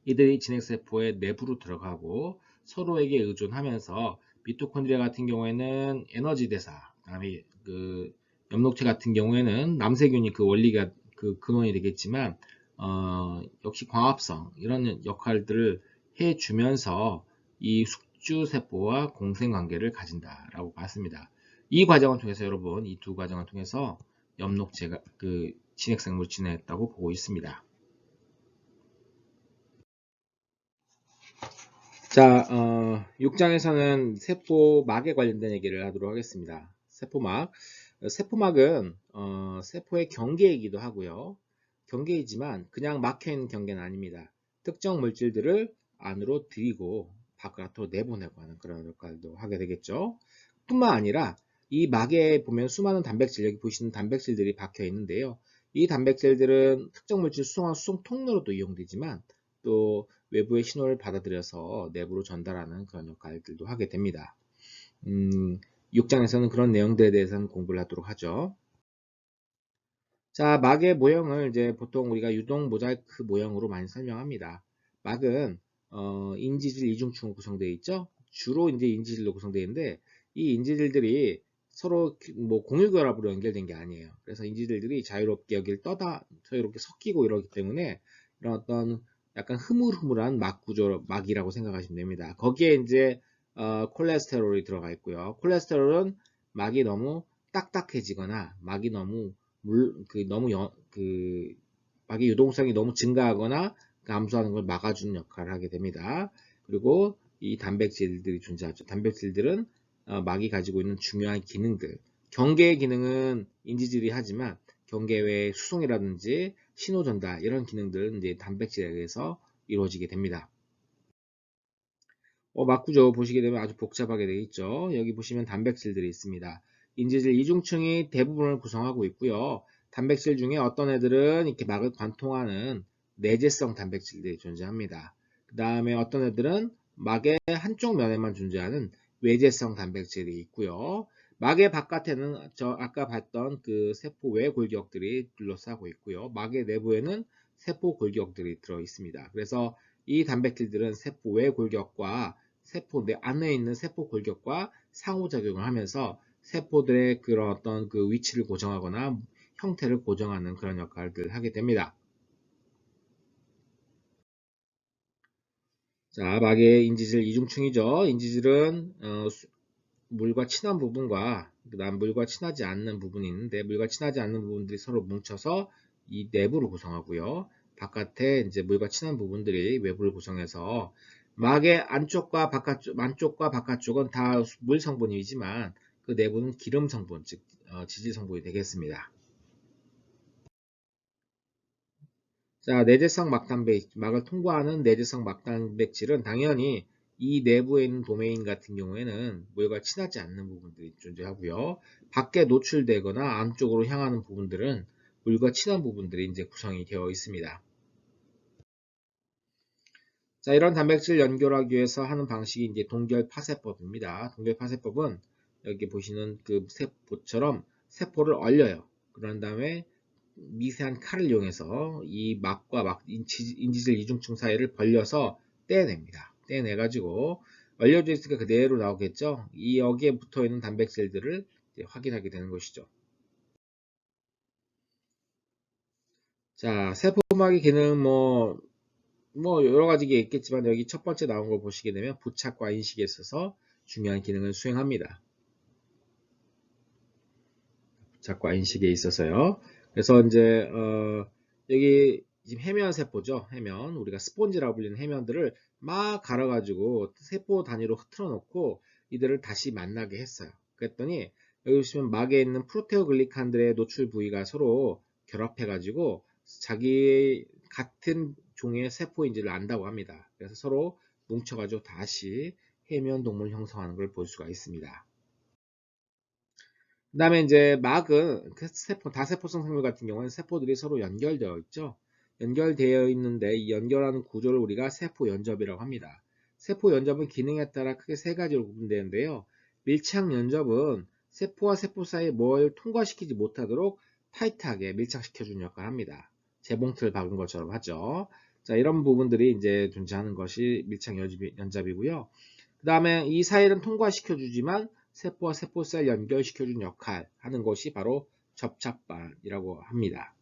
이들이 진핵세포의 내부로 들어가고 서로에게 의존하면서 미토콘드리아 같은 경우에는 에너지 대사, 그다음에 그 엽록체 같은 경우에는 남세균이 그 원리가 그 근원이 되겠지만 역시 광합성 이런 역할들을 해주면서 이 숙주세포와 공생관계를 가진다라고 봤습니다. 이 과정을 통해서 여러분 이 두 과정을 통해서 엽록체가 그 진핵생물을 진화했다고 보고 있습니다. 자, 6장에서는 세포막에 관련된 얘기를 하도록 하겠습니다. 세포막. 세포막은 세포의 경계이기도 하고요. 경계이지만 그냥 막혀있는 경계는 아닙니다. 특정 물질들을 안으로 들이고 바깥으로 내보내고 하는 그런 역할도 하게 되겠죠. 뿐만 아니라 이 막에 보면 수많은 단백질, 여기 보시는 단백질들이 박혀 있는데요. 이 단백질들은 특정 물질 수송한 수송 통로로도 이용되지만 또 외부의 신호를 받아들여서 내부로 전달하는 그런 역할들도 하게 됩니다. 6장에서는 그런 내용들에 대해서는 공부를 하도록 하죠. 자, 막의 모형을 이제 보통 우리가 유동 모자이크 모형으로 많이 설명합니다. 막은 인지질 이중층으로 구성되어 있죠. 주로 이제 인지질로 구성되어 있는데 이 인지질들이 서로 뭐 공유결합으로 연결된 게 아니에요. 그래서 인지질들이 자유롭게 여기를 자유롭게 섞이고 이러기 때문에 이런 어떤 약간 흐물흐물한 막 구조, 막이라고 생각하시면 됩니다. 거기에 이제 콜레스테롤이 들어가 있고요. 콜레스테롤은 막이 너무 딱딱해지거나 막이 너무 막의 유동성이 너무 증가하거나 감소하는 걸 막아주는 역할을 하게 됩니다. 그리고 이 단백질들이 존재하죠. 단백질들은 막이 가지고 있는 중요한 기능들, 경계의 기능은 인지질이 하지만 경계 외의 수송이라든지 신호 전달 이런 기능들은 이제 단백질에 의해서 이루어지게 됩니다. 막구조 보시게 되면 아주 복잡하게 되어 있죠. 여기 보시면 단백질들이 있습니다. 인지질 이중층이 대부분을 구성하고 있고요. 단백질 중에 어떤 애들은 이렇게 막을 관통하는 내재성 단백질들이 존재합니다. 그 다음에 어떤 애들은 막의 한쪽 면에만 존재하는 외재성 단백질이 있고요. 막의 바깥에는 아까 봤던 그 세포 외 골격들이 둘러싸고 있고요. 막의 내부에는 세포 골격들이 들어 있습니다. 그래서 이 단백질들은 세포 외 골격과 세포 내 안에 있는 세포 골격과 상호작용을 하면서 세포들의 그런 어떤 그 위치를 고정하거나 형태를 고정하는 그런 역할들을 하게 됩니다. 자, 막의 인지질 이중층이죠. 인지질은 물과 친한 부분과 그다음 물과 친하지 않는 부분이 있는데 물과 친하지 않는 부분들이 서로 뭉쳐서 이 내부를 구성하고요. 바깥에 이제 물과 친한 부분들이 외부를 구성해서 막의 안쪽과 바깥쪽은 다 물 성분이지만 그 내부는 기름 성분, 즉 지질 성분이 되겠습니다. 자, 내재성 막을 통과하는 내재성 막단백질은 당연히 이 내부에 있는 도메인 같은 경우에는 물과 친하지 않는 부분들이 존재하고요. 밖에 노출되거나 안쪽으로 향하는 부분들은 물과 친한 부분들이 이제 구성이 되어 있습니다. 자, 이런 단백질 연결하기 위해서 하는 방식이 이제 동결 파쇄법입니다. 동결 파쇄법은 여기 보시는 그 세포처럼 세포를 얼려요. 그런 다음에 미세한 칼을 이용해서 이 막과 인지질 이중층 사이를 벌려서 떼냅니다. 떼내가지고 얼려져 있으니까 그대로 나오겠죠. 이 여기에 붙어 있는 단백질들을 확인하게 되는 것이죠. 자, 세포막의 기능 뭐 여러 가지 게 있겠지만 여기 첫 번째 나온 걸 보시게 되면 부착과 인식에 있어서 중요한 기능을 수행합니다. 부착과 인식에 있어서요. 그래서 이제 여기 지금 해면 세포죠. 해면 우리가 스폰지라고 불리는 해면들을 막 갈아가지고 세포 단위로 흐트러 놓고 이들을 다시 만나게 했어요. 그랬더니 여기 보시면 막에 있는 프로테오글리칸들의 노출 부위가 서로 결합해가지고 자기 같은 종의 세포인지를 안다고 합니다. 그래서 서로 뭉쳐가지고 다시 해면 동물 형성하는 걸 볼 수가 있습니다. 그 다음에 이제 막은 그 세포, 다세포성 생물 같은 경우는 세포들이 서로 연결되어 있죠. 연결되어 있는데 이 연결하는 구조를 우리가 세포 연접이라고 합니다. 세포 연접은 기능에 따라 크게 세 가지로 구분되는데요. 밀착 연접은 세포와 세포 사이에 뭘 통과시키지 못하도록 타이트하게 밀착시켜주는 역할을 합니다. 재봉틀 박은 것처럼 하죠. 자, 이런 부분들이 이제 존재하는 것이 밀착 연접이고요. 그 다음에 이 사이를 통과시켜주지만 세포와 세포 사이를 연결시켜준 역할 하는 것이 바로 접착반이라고 합니다.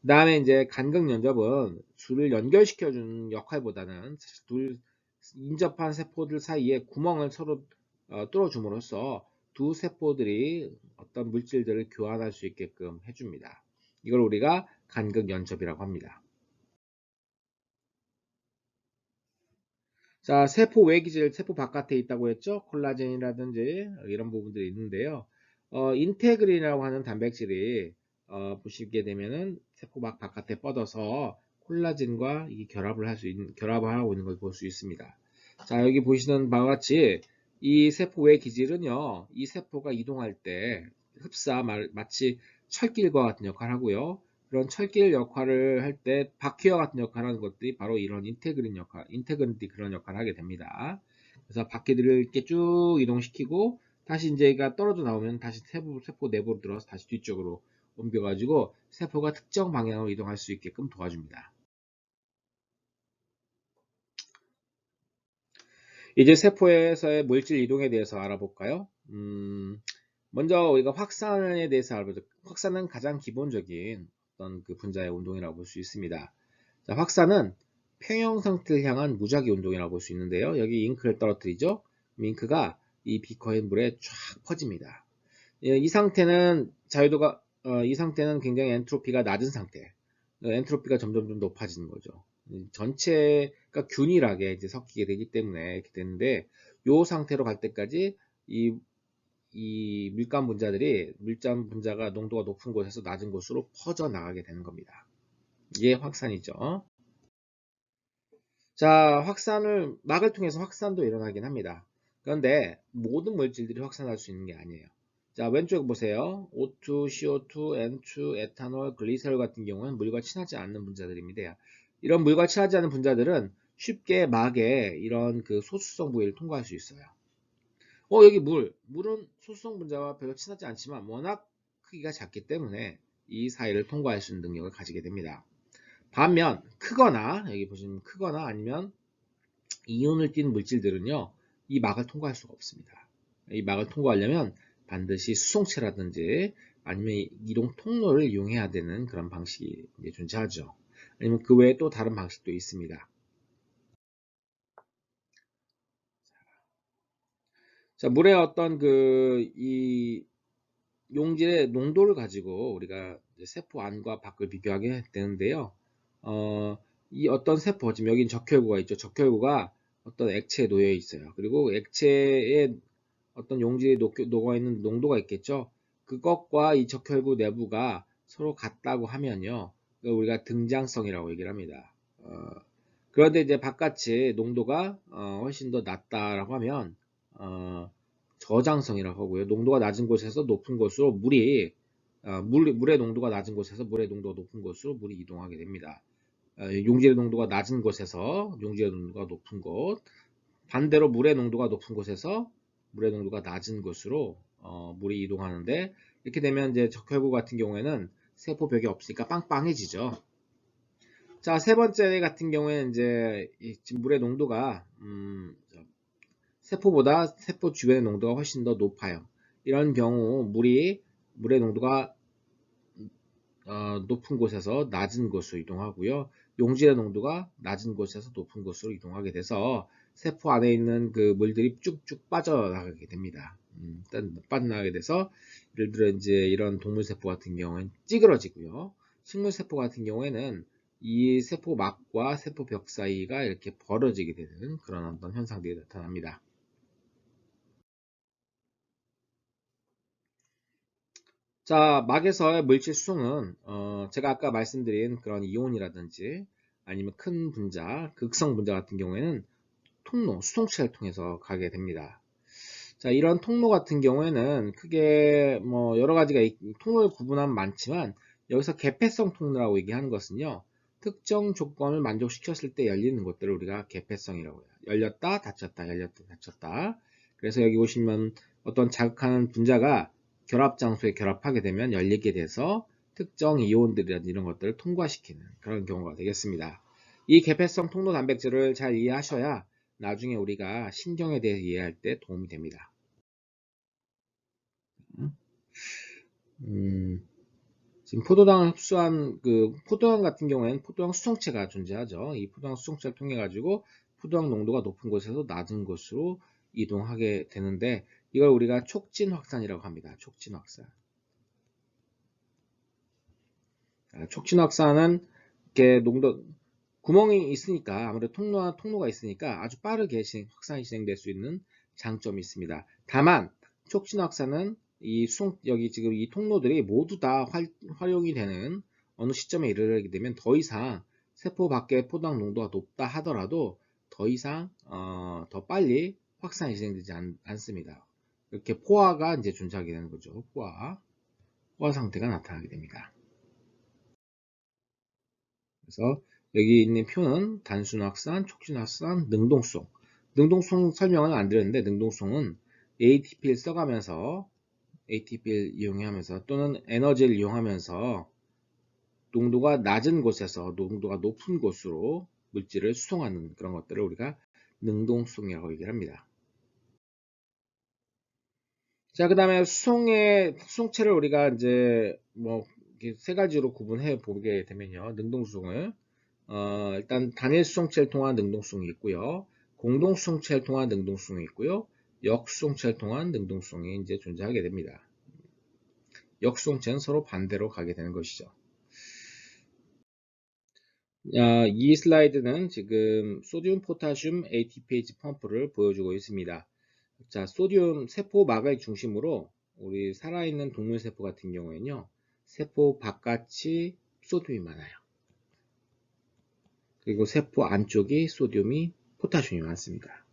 그 다음에 이제 간극 연접은 줄을 연결시켜주는 역할보다는 둘 인접한 세포들 사이에 구멍을 서로 뚫어줌으로써 두 세포들이 어떤 물질들을 교환할 수 있게끔 해줍니다. 이걸 우리가 간극 연접이라고 합니다. 자, 세포 외기질, 세포 바깥에 있다고 했죠? 콜라겐이라든지 이런 부분들이 있는데요. 인테그린이라고 하는 단백질이 보시게 되면은 세포 바깥에 뻗어서 콜라겐과 이 결합을 하고 있는 걸 볼 수 있습니다. 자, 여기 보시는 바와 같이 이 세포 외 기질은요, 이 세포가 이동할 때 마치 철길과 같은 역할을 하고요. 그런 철길 역할을 할 때 바퀴와 같은 역할을 하는 것들이 바로 이런 인테그린들이 그런 역할을 하게 됩니다. 그래서 바퀴들을 이렇게 쭉 이동시키고 다시 이제 얘가 떨어져 나오면 다시 세포 내부로 들어서 다시 뒤쪽으로 옮겨가지고 세포가 특정 방향으로 이동할 수 있게끔 도와줍니다. 이제 세포에서의 물질 이동에 대해서 알아볼까요? 먼저 우리가 확산에 대해서 알아보죠. 확산은 가장 기본적인 어떤 그 분자의 운동이라고 볼 수 있습니다. 자, 확산은 평형 상태를 향한 무작위 운동이라고 볼 수 있는데요. 여기 잉크를 떨어뜨리죠. 잉크가 이 비커의 물에 쫙 퍼집니다. 예, 이 상태는 굉장히 엔트로피가 낮은 상태. 엔트로피가 점점 좀 높아지는 거죠. 전체가 균일하게 이제 섞이게 되기 때문에 이렇게 되는데, 이 상태로 갈 때까지 이 물감 분자가 농도가 높은 곳에서 낮은 곳으로 퍼져 나가게 되는 겁니다. 이게 확산이죠. 자, 막을 통해서 확산도 일어나긴 합니다. 그런데 모든 물질들이 확산할 수 있는 게 아니에요. 자, 왼쪽 보세요. O2, CO2, N2, 에탄올, 글리세롤 같은 경우는 물과 친하지 않는 분자들입니다. 이런 물과 친하지 않은 분자들은 쉽게 막에 이런 그 소수성 부위를 통과할 수 있어요. 여기 물은 소수성 분자와 별로 친하지 않지만 워낙 크기가 작기 때문에 이 사이를 통과할 수 있는 능력을 가지게 됩니다. 반면 여기 보시면 크거나 아니면 이온을 띤 물질들은요, 이 막을 통과할 수가 없습니다. 이 막을 통과하려면 반드시 수송체라든지 아니면 이동 통로를 이용해야 되는 그런 방식이 존재하죠. 아니면 그 외에 또 다른 방식도 있습니다. 자, 물의 어떤 이 용질의 농도를 가지고 우리가 세포 안과 밖을 비교하게 되는데요. 이 어떤 세포, 지금 여기는 적혈구가 있죠. 적혈구가 어떤 액체에 놓여 있어요. 그리고 액체에 어떤 용질이 녹아 있는 농도가 있겠죠. 그것과 이 적혈구 내부가 서로 같다고 하면요, 우리가 등장성이라고 얘기를 합니다. 그런데 이제 바깥이 농도가 훨씬 더 낮다라고 하면 저장성이라고 하고요. 농도가 낮은 곳에서 높은 곳으로 물의 농도가 낮은 곳에서 물의 농도가 높은 곳으로 물이 이동하게 됩니다. 용질의 농도가 낮은 곳에서 용질의 농도가 높은 곳, 반대로 물의 농도가 높은 곳에서 물의 농도가 낮은 곳으로 물이 이동하는데, 이렇게 되면 이제 적혈구 같은 경우에는 세포벽이 없으니까 빵빵해지죠. 자, 세 번째 같은 경우에는 이제 지금 물의 농도가 세포보다 세포 주변의 농도가 훨씬 더 높아요. 이런 경우 물의 농도가 높은 곳에서 낮은 곳으로 이동하고요. 용질의 농도가 낮은 곳에서 높은 곳으로 이동하게 돼서 세포 안에 있는 그 물들이 쭉쭉 빠져나가게 됩니다. 일단 빠져나가게 돼서 예를 들어 이제 이런 동물 세포 같은 경우는 찌그러지고요. 식물세포 같은 경우에는 이 세포막과 세포벽 사이가 이렇게 벌어지게 되는 그런 어떤 현상들이 나타납니다. 자, 막에서의 물질 수송은 제가 아까 말씀드린 그런 이온이라든지 아니면 큰 분자, 극성 분자 같은 경우에는 통로, 수송체를 통해서 가게 됩니다. 자, 이런 통로 같은 경우에는 크게 뭐 여러 가지가 통로를 구분하면 많지만 여기서 개폐성 통로라고 얘기하는 것은요. 특정 조건을 만족시켰을 때 열리는 것들을 우리가 개폐성이라고 해요. 열렸다, 닫혔다, 열렸다, 닫혔다. 그래서 여기 보시면 어떤 자극하는 분자가 결합 장소에 결합하게 되면 열리게 돼서 특정 이온들이라든지 이런 것들을 통과시키는 그런 경우가 되겠습니다. 이 개폐성 통로 단백질을 잘 이해하셔야 나중에 우리가 신경에 대해 이해할 때 도움이 됩니다. 지금 포도당을 흡수한 포도당 같은 경우에는 포도당 수송체가 존재하죠. 이 포도당 수송체를 통해 가지고 포도당 농도가 높은 곳에서 낮은 곳으로 이동하게 되는데 이걸 우리가 촉진 확산이라고 합니다. 촉진 확산. 촉진 확산은 이렇게 구멍이 있으니까 아무래도 통로가 있으니까 아주 빠르게 확산이 진행될 수 있는 장점이 있습니다. 다만 촉진 확산은 여기 지금 이 통로들이 모두 다 활용이 되는 어느 시점에 이르게 되면 더 이상 세포 밖의 포도당 농도가 높다 하더라도 더 이상 더 빨리 확산이 진행되지 않습니다. 이렇게 포화가 이제 존재하게 되는 거죠. 포화 상태가 나타나게 됩니다. 그래서 여기 있는 표는 단순 확산, 촉진 확산, 능동송. 능동송 설명은 안 드렸는데 능동송은 ATP를 써가면서 ATP를 이용하면서 또는 에너지를 이용하면서 농도가 낮은 곳에서 농도가 높은 곳으로 물질을 수송하는 그런 것들을 우리가 능동송이라고 얘기를 합니다. 자, 그 다음에 수송체를 우리가 이제 뭐 세 가지로 구분해 보게 되면요. 능동수송을 일단 단일 수송체를 통한 능동수송이 있고요. 공동 수송체를 통한 능동수송이 있고요. 역수송체를 통한 능동수송이 이제 존재하게 됩니다. 역수송체는 서로 반대로 가게 되는 것이죠. 이 슬라이드는 지금 소듐 포타슘 ATPase 펌프를 보여주고 있습니다. 자, 세포막을 중심으로 우리 살아있는 동물 세포 같은 경우에는요, 세포 바깥이 소듐이 많아요. 그리고 세포 안쪽이 포타슘이 많습니다.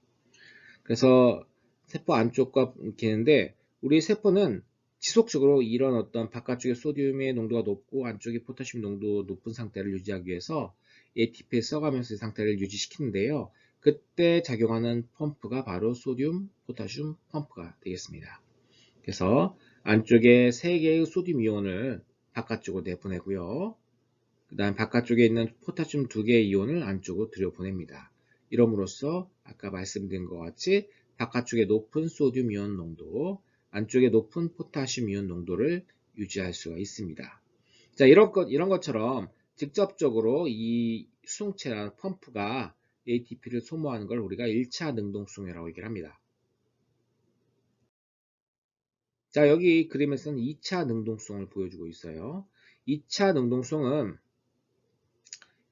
그래서 세포 안쪽과 있는데 우리 세포는 지속적으로 이런 어떤 바깥쪽에 소듐의 농도가 높고 안쪽에 포타슘 농도 높은 상태를 유지하기 위해서 ATP에 써가면서 이 상태를 유지시키는데요. 그때 작용하는 펌프가 바로 소듐 포타슘 펌프가 되겠습니다. 그래서 안쪽에 3개의 소듐 이온을 바깥쪽으로 내보내고요. 그 다음 바깥쪽에 있는 포타슘 2개의 이온을 안쪽으로 들여보냅니다. 이럼으로써 아까 말씀드린 것 같이 바깥쪽에 높은 소듐 이온 농도, 안쪽에 높은 포타슘 이온 농도를 유지할 수가 있습니다. 자, 이런 것처럼 직접적으로 이 수송체나 펌프가 ATP를 소모하는 걸 우리가 1차 능동수송이라고 얘기를 합니다. 자, 여기 그림에서는 2차 능동수송을 보여주고 있어요. 2차 능동수송은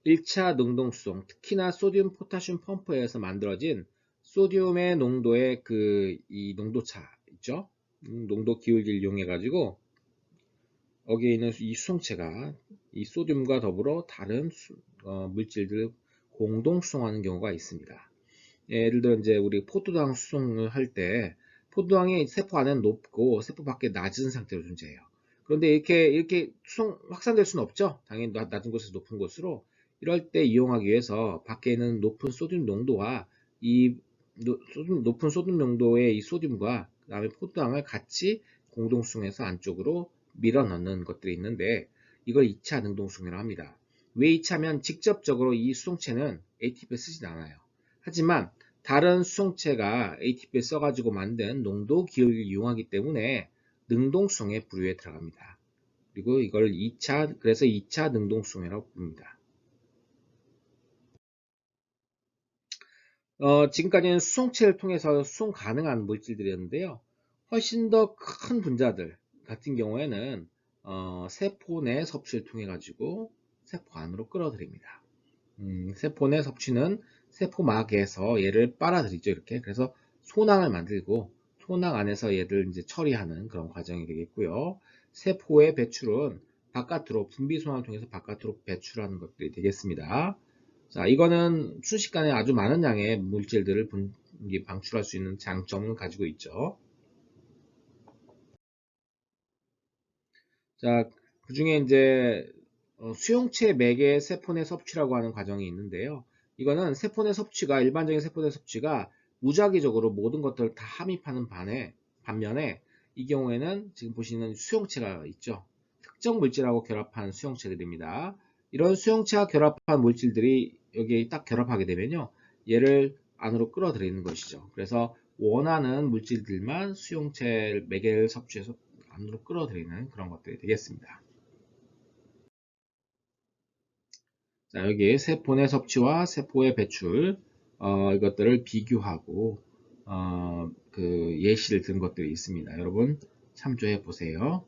1차 능동수송, 특히나 소듐 포타슘 펌프에서 만들어진 소듐의 농도의 이 농도차 있죠? 농도 기울기를 이용해 가지고 여기에 있는 이 수송체가 이 소듐과 더불어 다른 물질들을 공동 수송하는 경우가 있습니다. 예를 들어 이제 우리 포도당 수송을 할 때 포도당이 세포 안에는 높고 세포 밖에 낮은 상태로 존재해요. 그런데 이렇게 확산될 수는 없죠. 당연히 낮은 곳에서 높은 곳으로. 이럴 때 이용하기 위해서 밖에 있는 높은 소듐 농도와 높은 소듐 농도의 이 소듐과 그 다음에 포도당을 같이 공동수송해서 안쪽으로 밀어 넣는 것들이 있는데 이걸 2차 능동수송이라고 합니다. 왜 2차면 직접적으로 이 수송체는 ATP를 쓰진 않아요. 하지만 다른 수송체가 ATP를 써가지고 만든 농도 기울기를 이용하기 때문에 능동수송의 부류에 들어갑니다. 그리고 이걸 그래서 2차 능동수송이라고 부릅니다. 지금까지는 수송체를 통해서 수송 가능한 물질들이었는데요. 훨씬 더 큰 분자들 같은 경우에는 세포 내 섭취를 통해 가지고 세포 안으로 끌어들입니다. 세포 내 섭취는 세포막에서 얘를 빨아들이죠. 이렇게. 그래서 소낭을 만들고 소낭 안에서 얘를 이제 처리하는 그런 과정이 되겠고요. 세포의 배출은 바깥으로 분비소환을 통해서 바깥으로 배출하는 것들이 되겠습니다. 자, 이거는 순식간에 아주 많은 양의 물질들을 방출할 수 있는 장점을 가지고 있죠. 자, 그 중에 이제 수용체 매개 세포 내 섭취라고 하는 과정이 있는데요. 이거는 세포 내 섭취가 일반적인 세포 내 섭취가 무작위적으로 모든 것들을 다 함입하는 반면에 이 경우에는 지금 보시는 수용체가 있죠. 특정 물질하고 결합한 수용체들입니다. 이런 수용체와 결합한 물질들이 여기에 딱 결합하게 되면요. 얘를 안으로 끌어들이는 것이죠. 그래서 원하는 물질들만 수용체 매개를 섭취해서 안으로 끌어들이는 그런 것들이 되겠습니다. 자, 여기 세포 내 섭취와 세포의 배출, 이것들을 비교하고, 그 예시를 든 것들이 있습니다. 여러분 참조해 보세요.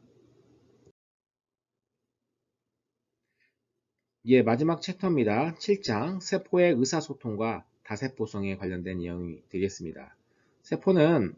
예, 마지막 챕터입니다. 7장 세포의 의사소통과 다세포성에 관련된 내용이 되겠습니다. 세포는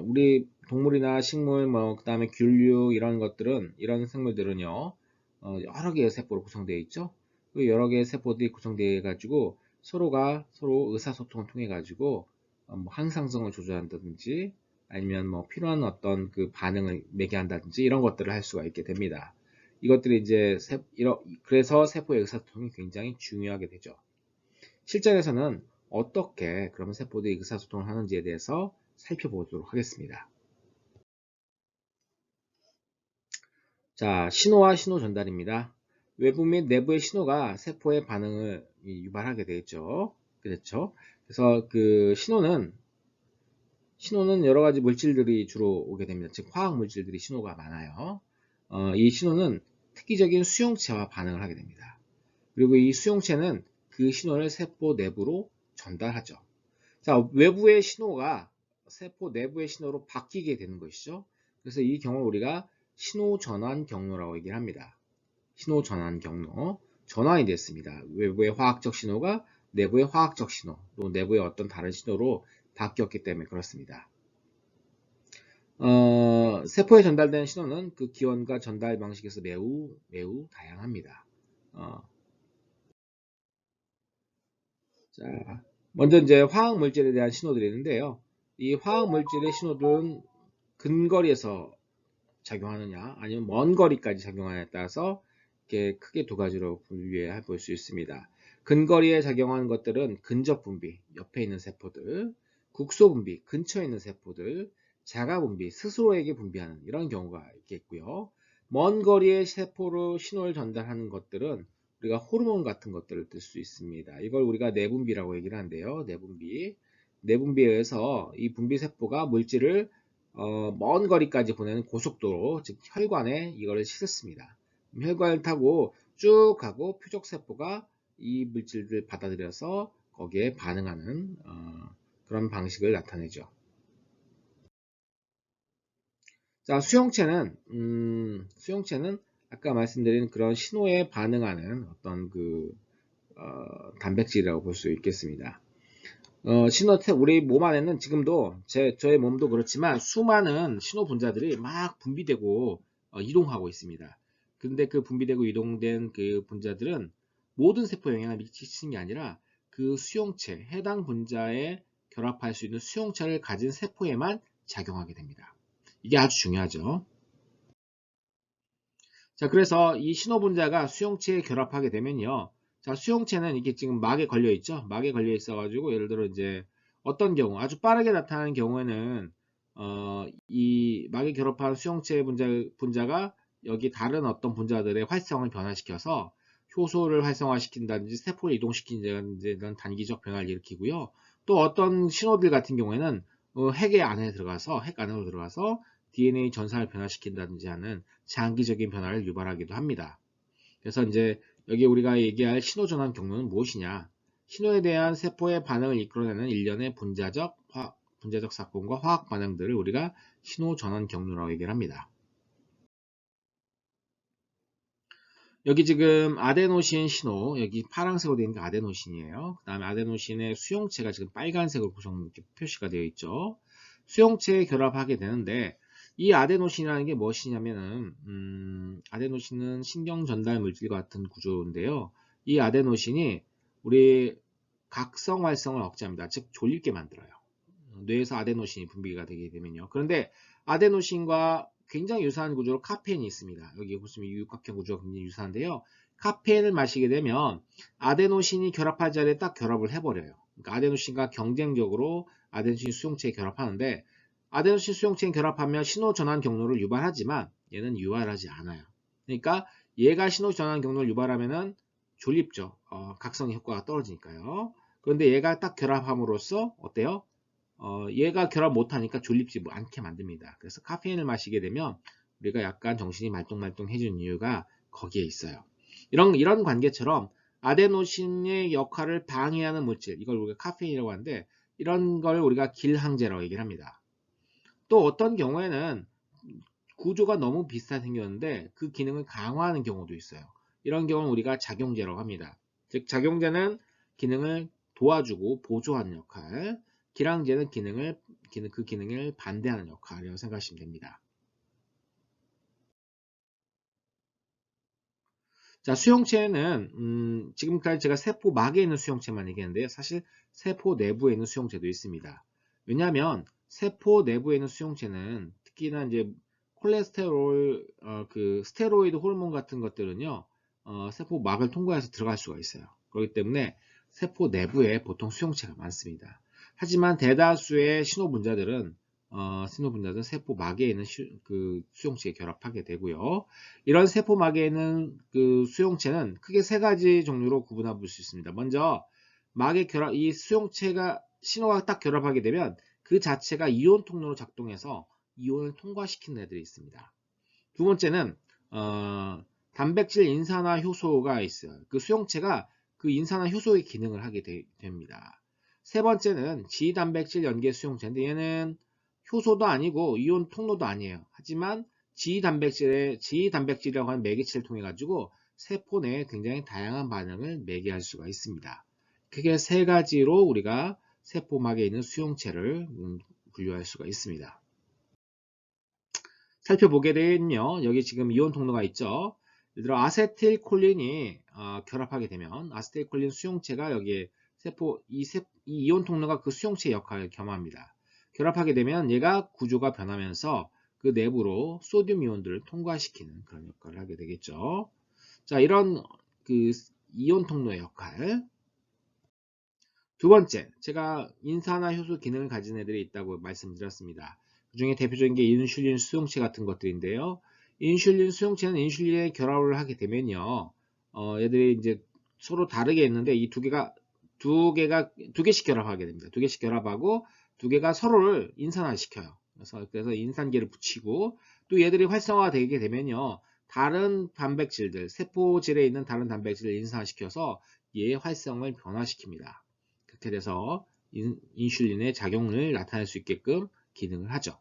우리 동물이나 식물, 뭐 그다음에 균류 이런 것들은 이런 생물들은요 여러 개의 세포로 구성되어 있죠. 그 여러 개의 세포들이 구성되어 가지고 서로가 서로 의사소통을 통해 가지고 뭐 항상성을 조절한다든지 아니면 뭐 필요한 어떤 그 반응을 매개한다든지 이런 것들을 할 수가 있게 됩니다. 이것들이 이제 그래서 세포의 의사소통이 굉장히 중요하게 되죠. 실전에서는 어떻게 그러면 세포들이 의사소통을 하는지에 대해서 살펴보도록 하겠습니다. 자, 신호와 신호 전달입니다. 외부 및 내부의 신호가 세포의 반응을 유발하게 되겠죠. 그렇죠? 그래서 그 신호는 여러 가지 물질들이 주로 오게 됩니다. 즉 화학 물질들이 신호가 많아요. 이 신호는 특이적인 수용체와 반응을 하게 됩니다. 그리고 이 수용체는 그 신호를 세포 내부로 전달하죠. 자, 외부의 신호가 세포 내부의 신호로 바뀌게 되는 것이죠. 그래서 이 경우를 우리가 신호 전환 경로라고 얘기를 합니다. 신호 전환 경로. 전환이 됐습니다. 외부의 화학적 신호가 내부의 화학적 신호, 또 내부의 어떤 다른 신호로 바뀌었기 때문에 그렇습니다. 세포에 전달되는 신호는 그 기원과 전달 방식에서 매우 다양합니다. 자, 먼저 이제 화학 물질에 대한 신호들이 있는데요. 이 화학 물질의 신호들은 근거리에서 작용하느냐, 아니면 먼 거리까지 작용하느냐에 따라서 이렇게 크게 두 가지로 분류해 볼 수 있습니다. 근거리에 작용하는 것들은 근접 분비, 옆에 있는 세포들, 국소 분비, 근처에 있는 세포들, 자가 분비, 스스로에게 분비하는 이런 경우가 있겠고요. 먼 거리의 세포로 신호를 전달하는 것들은 우리가 호르몬 같은 것들을 뜰 수 있습니다. 이걸 우리가 내분비라고 얘기를 하는데요. 내분비. 내분비에 의해서 이 분비 세포가 물질을 먼 거리까지 보내는 고속도로, 즉 혈관에 이거를 싣습니다. 혈관을 타고 쭉 가고 표적세포가 이 물질을 받아들여서 거기에 반응하는 그런 방식을 나타내죠. 자, 수용체는 아까 말씀드린 그런 신호에 반응하는 어떤 그 단백질이라고 볼 수 있겠습니다. 우리 몸 안에는 지금도 저의 몸도 그렇지만 수많은 신호 분자들이 막 분비되고 이동하고 있습니다. 근데 그 분비되고 이동된 그 분자들은 모든 세포에 영향을 미치는 게 아니라 그 수용체, 해당 분자에 결합할 수 있는 수용체를 가진 세포에만 작용하게 됩니다. 이게 아주 중요하죠. 자, 그래서 이 신호 분자가 수용체에 결합하게 되면요. 자, 수용체는 이게 지금 막에 걸려 있죠. 막에 걸려 있어 가지고 예를 들어 이제 어떤 경우 아주 빠르게 나타나는 경우에는 이 막에 결합한 수용체 분자가 여기 다른 어떤 분자들의 활성을 변화시켜서 효소를 활성화시킨다든지 세포를 이동시킨다든지 이런 단기적 변화를 일으키고요. 또 어떤 신호들 같은 경우에는 핵 안으로 들어가서 DNA 전사를 변화시킨다든지 하는 장기적인 변화를 유발하기도 합니다. 그래서 이제 여기 우리가 얘기할 신호전환 경로는 무엇이냐? 신호에 대한 세포의 반응을 이끌어내는 일련의 분자적 사건과 화학 반응들을 우리가 신호전환 경로라고 얘기를 합니다. 여기 지금 아데노신 신호, 여기 파란색으로 되어 있는 게 아데노신이에요. 그 다음에 아데노신의 수용체가 지금 빨간색으로 이렇게 표시가 되어 있죠. 수용체에 결합하게 되는데, 이 아데노신이라는 게 무엇이냐면은, 아데노신은 신경 전달 물질 같은 구조인데요. 이 아데노신이 우리 각성 활성을 억제합니다. 즉, 졸립게 만들어요. 뇌에서 아데노신이 분비가 되게 되면요. 그런데 아데노신과 굉장히 유사한 구조로 카페인이 있습니다. 여기 보시면 육각형 구조가 굉장히 유사한데요. 카페인을 마시게 되면 아데노신이 결합할 자리에 딱 결합을 해버려요. 그러니까 아데노신과 경쟁적으로 아데노신 수용체에 결합하는데, 아데노신 수용체에 결합하면 신호 전환 경로를 유발하지만 얘는 유발하지 않아요. 그러니까 얘가 신호 전환 경로를 유발하면은 졸립죠. 각성 효과가 떨어지니까요. 그런데 얘가 딱 결합함으로써 어때요? 얘가 결합 못하니까 졸립지 않게 만듭니다. 그래서 카페인을 마시게 되면 우리가 약간 정신이 말똥말똥해지는 이유가 거기에 있어요. 이런 관계처럼 아데노신의 역할을 방해하는 물질, 이걸 우리가 카페인이라고 하는데, 이런 걸 우리가 길항제라고 얘기를 합니다. 또 어떤 경우에는 구조가 너무 비슷하게 생겼는데 그 기능을 강화하는 경우도 있어요. 이런 경우는 우리가 작용제라고 합니다. 즉, 작용제는 기능을 도와주고 보조하는 역할, 기량제는 그 기능을 반대하는 역할이라고 생각하시면 됩니다. 자, 수용체는 지금까지 제가 세포 막에 있는 수용체만 얘기했는데요. 사실 세포 내부에 있는 수용체도 있습니다. 왜냐하면 세포 내부에 있는 수용체는 특히나 이제 콜레스테롤, 그 스테로이드 호르몬 같은 것들은요, 세포 막을 통과해서 들어갈 수가 있어요. 그렇기 때문에 세포 내부에 보통 수용체가 많습니다. 하지만 대다수의 신호분자들은 세포 막에 있는 그 수용체에 결합하게 되고요. 이런 세포막에 있는 그 수용체는 크게 세 가지 종류로 구분해 볼 수 있습니다. 먼저 막의 결합, 이 수용체가 신호가 딱 결합하게 되면 그 자체가 이온 통로로 작동해서 이온을 통과시키는 애들이 있습니다. 두 번째는 단백질 인산화 효소가 있어요. 그 수용체가 그 인산화 효소의 기능을 하게 됩니다. 세 번째는 지단백질 연계 수용체인데, 얘는 효소도 아니고 이온 통로도 아니에요. 하지만 지단백질이라고 하는 매개체를 통해 가지고 세포 내에 굉장히 다양한 반응을 매개할 수가 있습니다. 크게 세 가지로 우리가 세포막에 있는 수용체를 분류할 수가 있습니다. 살펴보게 되면요, 여기 지금 이온 통로가 있죠. 예를 들어 아세틸콜린이 결합하게 되면 아세틸콜린 수용체가 여기에 이 이온 통로가 그 수용체 역할을 겸합니다. 결합하게 되면 얘가 구조가 변하면서 그 내부로 소듐 이온들을 통과시키는 그런 역할을 하게 되겠죠. 자, 이런 그 이온 통로의 역할. 두 번째, 제가 인산화 효소 기능을 가진 애들이 있다고 말씀드렸습니다. 그 중에 대표적인 게 인슐린 수용체 같은 것들인데요. 인슐린 수용체는 인슐린에 결합을 하게 되면요, 얘들이 이제 서로 다르게 있는데 이 두 개씩 결합하게 됩니다. 두 개씩 결합하고 두 개가 서로를 인산화시켜요. 그래서 인산계를 붙이고, 또 얘들이 활성화가 되게 되면요, 다른 단백질들, 세포질에 있는 다른 단백질을 인산화시켜서 얘의 활성을 변화시킵니다. 그렇게 돼서 인슐린의 작용을 나타낼 수 있게끔 기능을 하죠.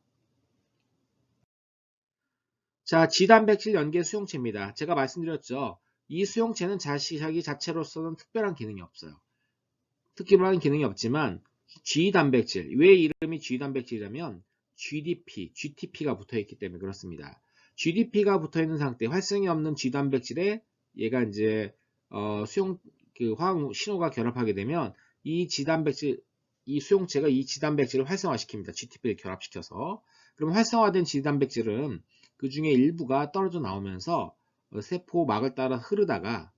자, 지단백질 연계 수용체입니다. 제가 말씀드렸죠. 이 수용체는 자기 자체로서는 특별한 기능이 없어요. 특별한 기능이 없지만 G단백질, 왜 이름이 G단백질이라면 GTP가 붙어있기 때문에 그렇습니다. GDP가 붙어있는 상태, 활성이 없는 G단백질에 얘가 이제 화학 신호가 결합하게 되면 이 수용체가 이 지단백질을 활성화시킵니다. GTP를 결합시켜서. 그럼 활성화된 지단백질은 그 중에 일부가 떨어져 나오면서 세포막을 따라 흐르다가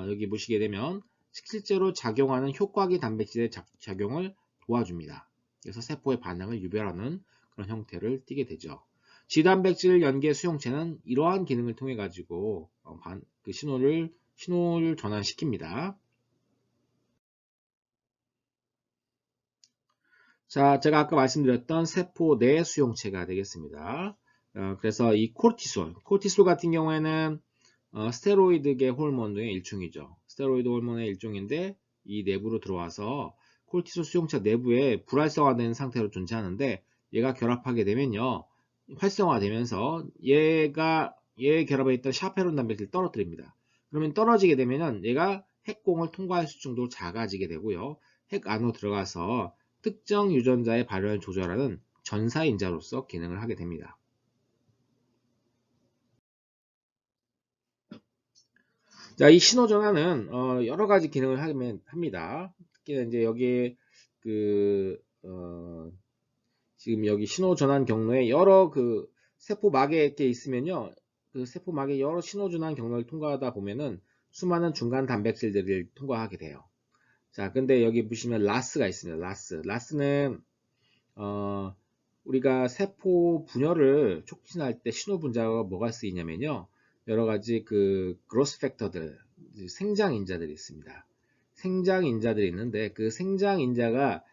여기 보시게 되면 실제로 작용하는 효과기 단백질의 작용을 도와줍니다. 그래서 세포의 반응을 유발하는 그런 형태를 띠게 되죠. 지단백질 연계 수용체는 이러한 기능을 통해 가지고 그 신호를 전환시킵니다. 자, 제가 아까 말씀드렸던 세포 내 수용체가 되겠습니다. 그래서 이 코르티솔 같은 경우에는 스테로이드계 호르몬의 일종이죠. 스테로이드 호르몬의 일종인데 이 내부로 들어와서 코르티솔 수용체 내부에 불활성화된 상태로 존재하는데, 얘가 결합하게 되면요, 활성화되면서 얘에 결합해 있던 샤페론 단백질을 떨어뜨립니다. 그러면 떨어지게 되면은 얘가 핵공을 통과할 수 정도로 작아지게 되고요. 핵 안으로 들어가서 특정 유전자의 발현을 조절하는 전사인자로서 기능을 하게 됩니다. 자, 이 신호전환은 여러 가지 기능을 합니다. 특히 이제 여기 그 지금 여기 신호전환 경로에 여러 그 세포막에 이렇게 있으면요, 그 세포막에 여러 신호전환 경로를 통과하다 보면은 수많은 중간 단백질들을 통과하게 돼요. 자, 근데 여기 보시면 라스가 있습니다. 라스는 우리가 세포 분열을 촉진할 때 신호 분자가 뭐가 쓰이냐면요, 여러 가지 그 그로스 팩터들, 생장 인자들이 있습니다. 생장 인자들이 있는데 그 생장 인자가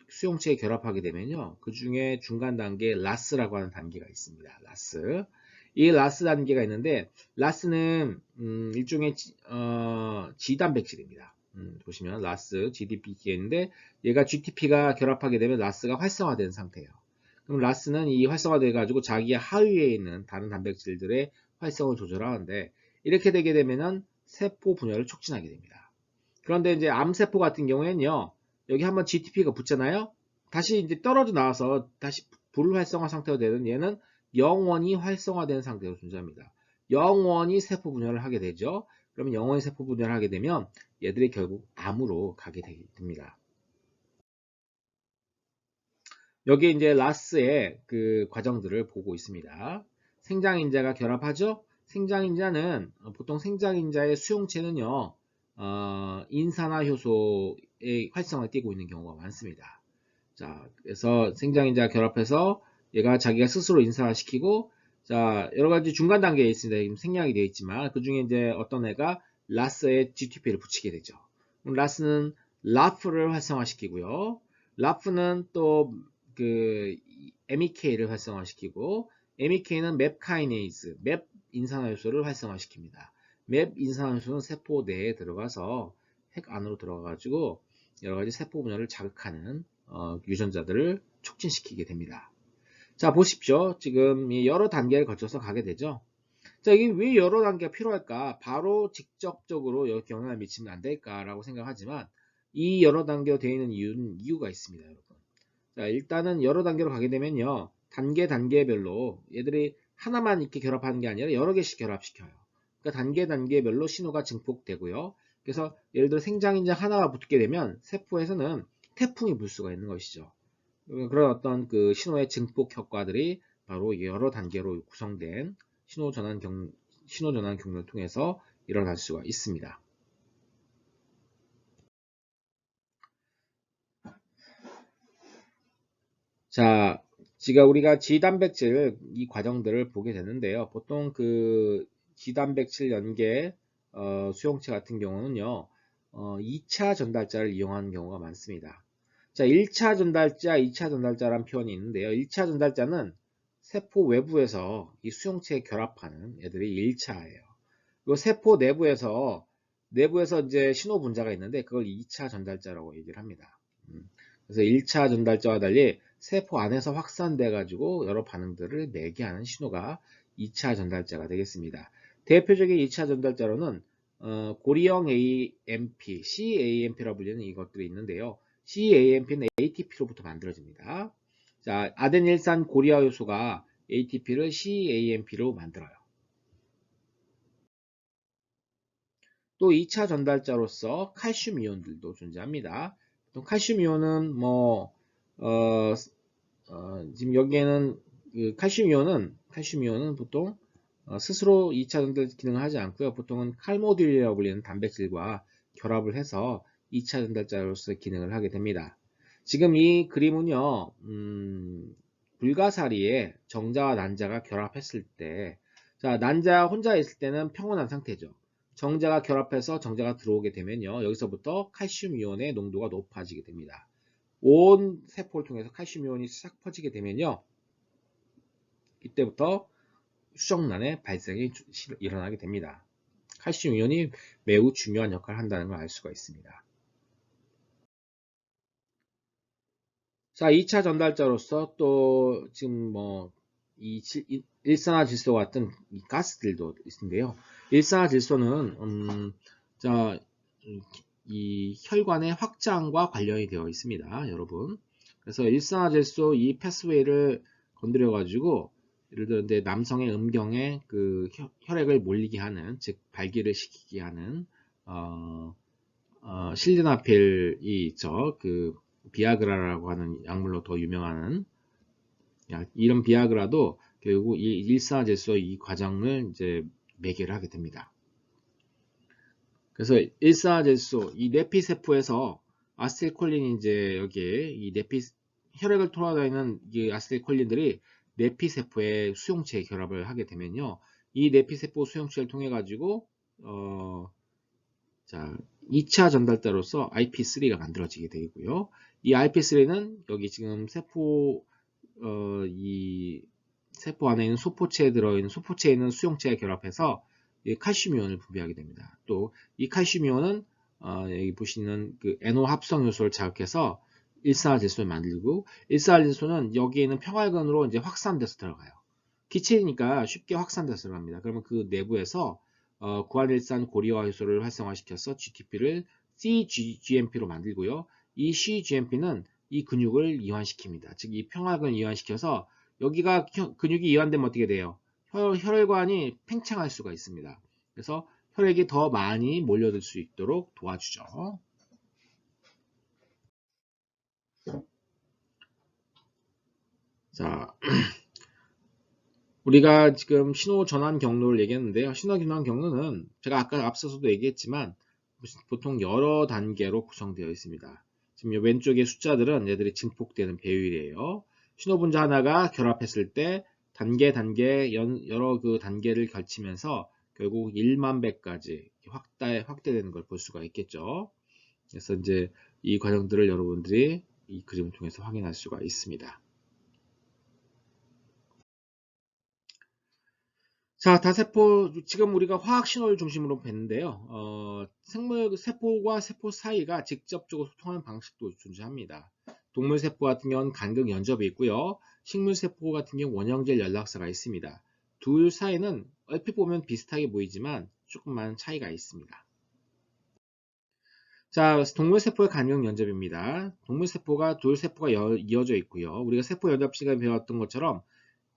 수용체에 결합하게 되면요, 그 중에 중간 단계 라스라고 하는 단계가 있습니다. 라스. 이 라스 단계가 있는데 라스는 일종의 지단백질입니다. 보시면 라스 GDP가 있는데 얘가 GTP가 결합하게 되면 라스가 활성화된 상태예요. 그럼 라스는 이 활성화돼 가지고 자기 하위에 있는 다른 단백질들의 활성을 조절하는데, 이렇게 되게 되면은 세포 분열을 촉진하게 됩니다. 그런데 이제 암세포 같은 경우에는요, 여기 한번 GTP가 붙잖아요. 다시 이제 떨어져 나와서 다시 불활성화 상태로 되는 얘는 영원히 활성화된 상태로 존재합니다. 영원히 세포 분열을 하게 되죠. 그러면 영원히 세포 분열을 하게 되면 얘들이 결국 암으로 가게 됩니다. 여기 이제 라스의 그 과정들을 보고 있습니다. 생장인자가 결합하죠. 생장인자는 보통 생장인자의 수용체는요, 인산화 효소의 활성을 띠고 있는 경우가 많습니다. 자, 그래서 생장인자 결합해서 얘가 자기가 스스로 인산화시키고, 자, 여러 가지 중간 단계에 있습니다. 지금 생략이 되어 있지만 그 중에 이제 어떤 애가 라스에 GTP를 붙이게 되죠. 그럼 라스는 라프를 활성화시키고요. 라프는 또 그 MEK를 활성화시키고, MEK는 맵 카이네이즈, 맵 인산화 효소를 활성화시킵니다. 맵 인산화 효소는 세포 내에 들어가서 핵 안으로 들어가가지고 여러 가지 세포 분열을 자극하는 유전자들을 촉진시키게 됩니다. 자, 보십시오. 지금 여러 단계를 거쳐서 가게 되죠. 자, 이게 왜 여러 단계가 필요할까? 바로 직접적으로 여기 영향을 미치면 안 될까라고 생각하지만, 이 여러 단계로 되어 있는 이유가 있습니다, 여러분. 자, 일단은 여러 단계로 가게 되면요, 단계별로 얘들이 하나만 이렇게 결합하는 게 아니라 여러 개씩 결합시켜요. 그러니까 단계별로 신호가 증폭되고요. 그래서 예를 들어 생장인자 하나가 붙게 되면 세포에서는 태풍이 불 수가 있는 것이죠. 그런 어떤 그 신호의 증폭 효과들이 바로 여러 단계로 구성된 신호전환 경로를 통해서 일어날 수가 있습니다. 자, 지금 우리가 지단백질 이 과정들을 보게 되는데요. 보통 그 지단백질 연계 수용체 같은 경우는요, 2차 전달자를 이용하는 경우가 많습니다. 자, 1차 전달자, 2차 전달자라는 표현이 있는데요. 1차 전달자는 세포 외부에서 이 수용체에 결합하는 애들이 1차예요. 그리고 세포 내부에서 이제 신호 분자가 있는데 그걸 2차 전달자라고 얘기를 합니다. 그래서 1차 전달자와 달리 세포 안에서 확산돼 가지고 여러 반응들을 내게 하는 신호가 2차 전달자가 되겠습니다. 대표적인 2차 전달자로는 고리형 AMP, CAMP라고 불리는 이것들이 있는데요. CAMP는 ATP로부터 만들어집니다. 자, 아데닐산 고리아 요소가 ATP를 CAMP로 만들어요. 또 2차 전달자로서 칼슘 이온들도 존재합니다. 또 칼슘 이온은 지금 여기에는 그 칼슘 이온은 보통 스스로 2차 전달 기능을 하지 않고요. 보통은 칼모듈이라고 불리는 단백질과 결합을 해서 2차 전달자로서 기능을 하게 됩니다. 지금 이 그림은요, 불가사리에 정자와 난자가 결합했을 때, 자, 난자 혼자 있을 때는 평온한 상태죠. 정자가 결합해서 정자가 들어오게 되면요, 여기서부터 칼슘 이온의 농도가 높아지게 됩니다. 온 세포를 통해서 칼슘 이온이 싹 퍼지게 되면요, 이때부터 수정란의 발생이 일어나게 됩니다. 칼슘 이온이 매우 중요한 역할을 한다는 걸 알 수가 있습니다. 자, 2차 전달자로서 또 지금 일산화질소 같은 이 가스들도 있는데요. 일사질소는 자, 이 혈관의 확장과 관련이 되어 있습니다, 여러분. 그래서 일산화질소 이 패스웨이를 건드려 가지고 예를 들어 남성의 음경에 그 혈액을 몰리게 하는, 즉 발기를 시키게 하는 실리나필이 있죠. 그 비아그라라고 하는 약물로 더 유명한 이런 비아그라도 결국 이 일산화질소 이 과정을 이제 매개를 하게 됩니다. 그래서 일산화질소 이 내피세포에서 아세틸콜린이 이제 여기에 이 혈액을 돌아다니는 이 아세틸콜린들이 내피세포의 수용체에 결합을 하게 되면요, 이 내피세포 수용체를 통해 가지고 자 2차 전달자로서 IP3가 만들어지게 되고요. 이 IP3는 여기 지금 이 세포 안에 있는 소포체에 들어있는 소포체에 있는 수용체에 결합해서 칼슘 이온을 분비하게 됩니다. 또 이 칼슘 이온은 여기 보시는 그 NO 합성 요소를 자극해서 일산화질소를 만들고, 일산화질소는 여기에 있는 평활근으로 이제 확산돼서 들어가요. 기체이니까 쉽게 확산돼서 들어갑니다. 그러면 그 내부에서 구안일산 고리화 효소를 활성화시켜서 GTP를 cGMP로 만들고요. 이 cGMP는 이 근육을 이완시킵니다. 즉 이 평활근을 이완시켜서 여기가 근육이 이완되면 어떻게 돼요? 혈관이 팽창할 수가 있습니다. 그래서 혈액이 더 많이 몰려들 수 있도록 도와주죠. 자, 우리가 지금 신호 전환 경로를 얘기했는데요. 신호 전환 경로는 제가 아까 앞서서도 얘기했지만 보통 여러 단계로 구성되어 있습니다. 지금 왼쪽의 숫자들은 얘들이 증폭되는 배율이에요. 신호 분자 하나가 결합했을 때 단계 여러 그 단계를 걸치면서 결국 1만 배까지 확대되는 걸 볼 수가 있겠죠. 그래서 이제 이 과정들을 여러분들이 이 그림을 통해서 확인할 수가 있습니다. 자, 다세포, 지금 우리가 화학 신호를 중심으로 뵀는데요. 생물 세포와 세포 사이가 직접적으로 소통하는 방식도 존재합니다. 동물 세포 같은 경우는 간극 연접이 있고요. 식물 세포 같은 경우 원형질 연락사가 있습니다. 둘 사이는 얼핏 보면 비슷하게 보이지만 조금만 차이가 있습니다. 자, 동물 세포의 간격 연접입니다. 동물 세포가 둘 세포가 이어져 있고요. 우리가 세포 연접 시간에 배웠던 것처럼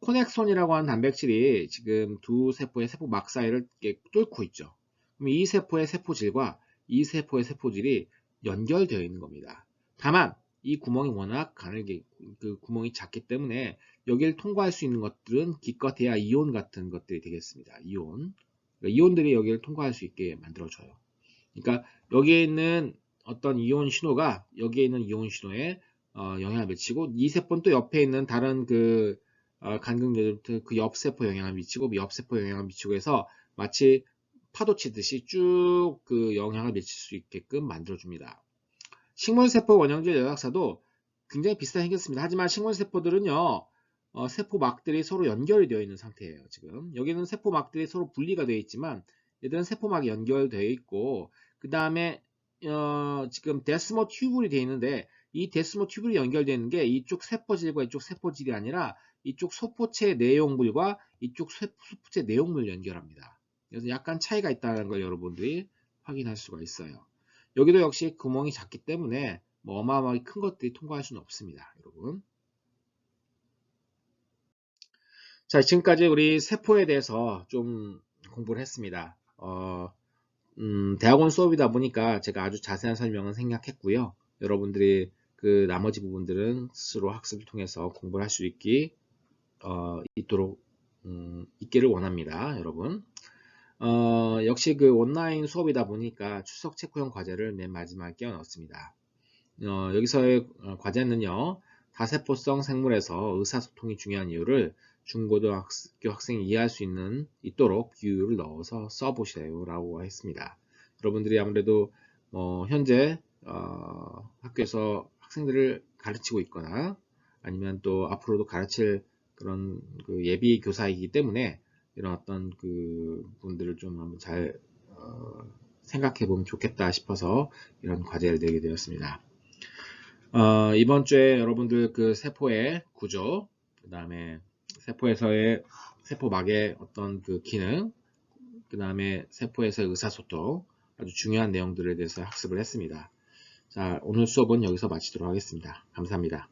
코넥손이라고 하는 단백질이 지금 두 세포의 세포막 사이를 뚫고 있죠. 그럼 이 세포의 세포질과 이 세포의 세포질이 연결되어 있는 겁니다. 다만 이 구멍이 워낙 가늘게 그 구멍이 작기 때문에 여기를 통과할 수 있는 것들은 기껏해야 이온 같은 것들이 되겠습니다. 이온. 그러니까 이온들이 여기를 통과할 수 있게 만들어줘요. 그러니까 여기에 있는 어떤 이온 신호가 여기에 있는 이온 신호에 영향을 미치고, 이 세포는 또 옆에 있는 다른 그 간극 그 옆세포 영향을 미치고 옆세포 영향을 미치고 해서 마치 파도 치듯이 쭉 그 영향을 미칠 수 있게끔 만들어줍니다. 식물세포 원형질 연락사도 굉장히 비슷하게 생겼습니다. 하지만 식물세포들은요, 세포막들이 서로 연결이 되어 있는 상태예요. 지금 여기는 세포막들이 서로 분리가 되어 있지만 얘들은 세포막이 연결되어 있고, 그 다음에 지금 데스모 튜블이 되어 있는데 이 데스모 튜블이 연결되어 있는 게 이쪽 세포질과 이쪽 세포질이 아니라 이쪽 소포체 내용물과 이쪽 소포체 내용물을 연결합니다. 그래서 약간 차이가 있다는 걸 여러분들이 확인할 수가 있어요. 여기도 역시 구멍이 작기 때문에 뭐 어마어마하게 큰 것들이 통과할 수는 없습니다, 여러분. 자, 지금까지 우리 세포에 대해서 좀 공부를 했습니다. 대학원 수업이다 보니까 제가 아주 자세한 설명은 생략했고요. 여러분들이 그 나머지 부분들은 스스로 학습을 통해서 공부를 할 수 있도록 있기를 원합니다, 여러분. 역시 그 온라인 수업이다 보니까 출석 체크형 과제를 맨 마지막에 끼워 넣었습니다. 여기서의 과제는요, 다세포성 생물에서 의사소통이 중요한 이유를 중고등학교 학생이 이해할 수 있도록 비유를 넣어서 써보세요 라고 했습니다. 여러분들이 아무래도 현재 학교에서 학생들을 가르치고 있거나 아니면 또 앞으로도 가르칠 그런 그 예비 교사이기 때문에 이런 어떤 그 부분들을 좀 한번 잘 생각해 보면 좋겠다 싶어서 이런 과제를 내게 되었습니다. 이번 주에 여러분들 그 세포의 구조, 그 다음에 세포에서의 세포막의 어떤 그 기능, 그 다음에 세포에서의 의사소통, 아주 중요한 내용들에 대해서 학습을 했습니다. 자, 오늘 수업은 여기서 마치도록 하겠습니다. 감사합니다.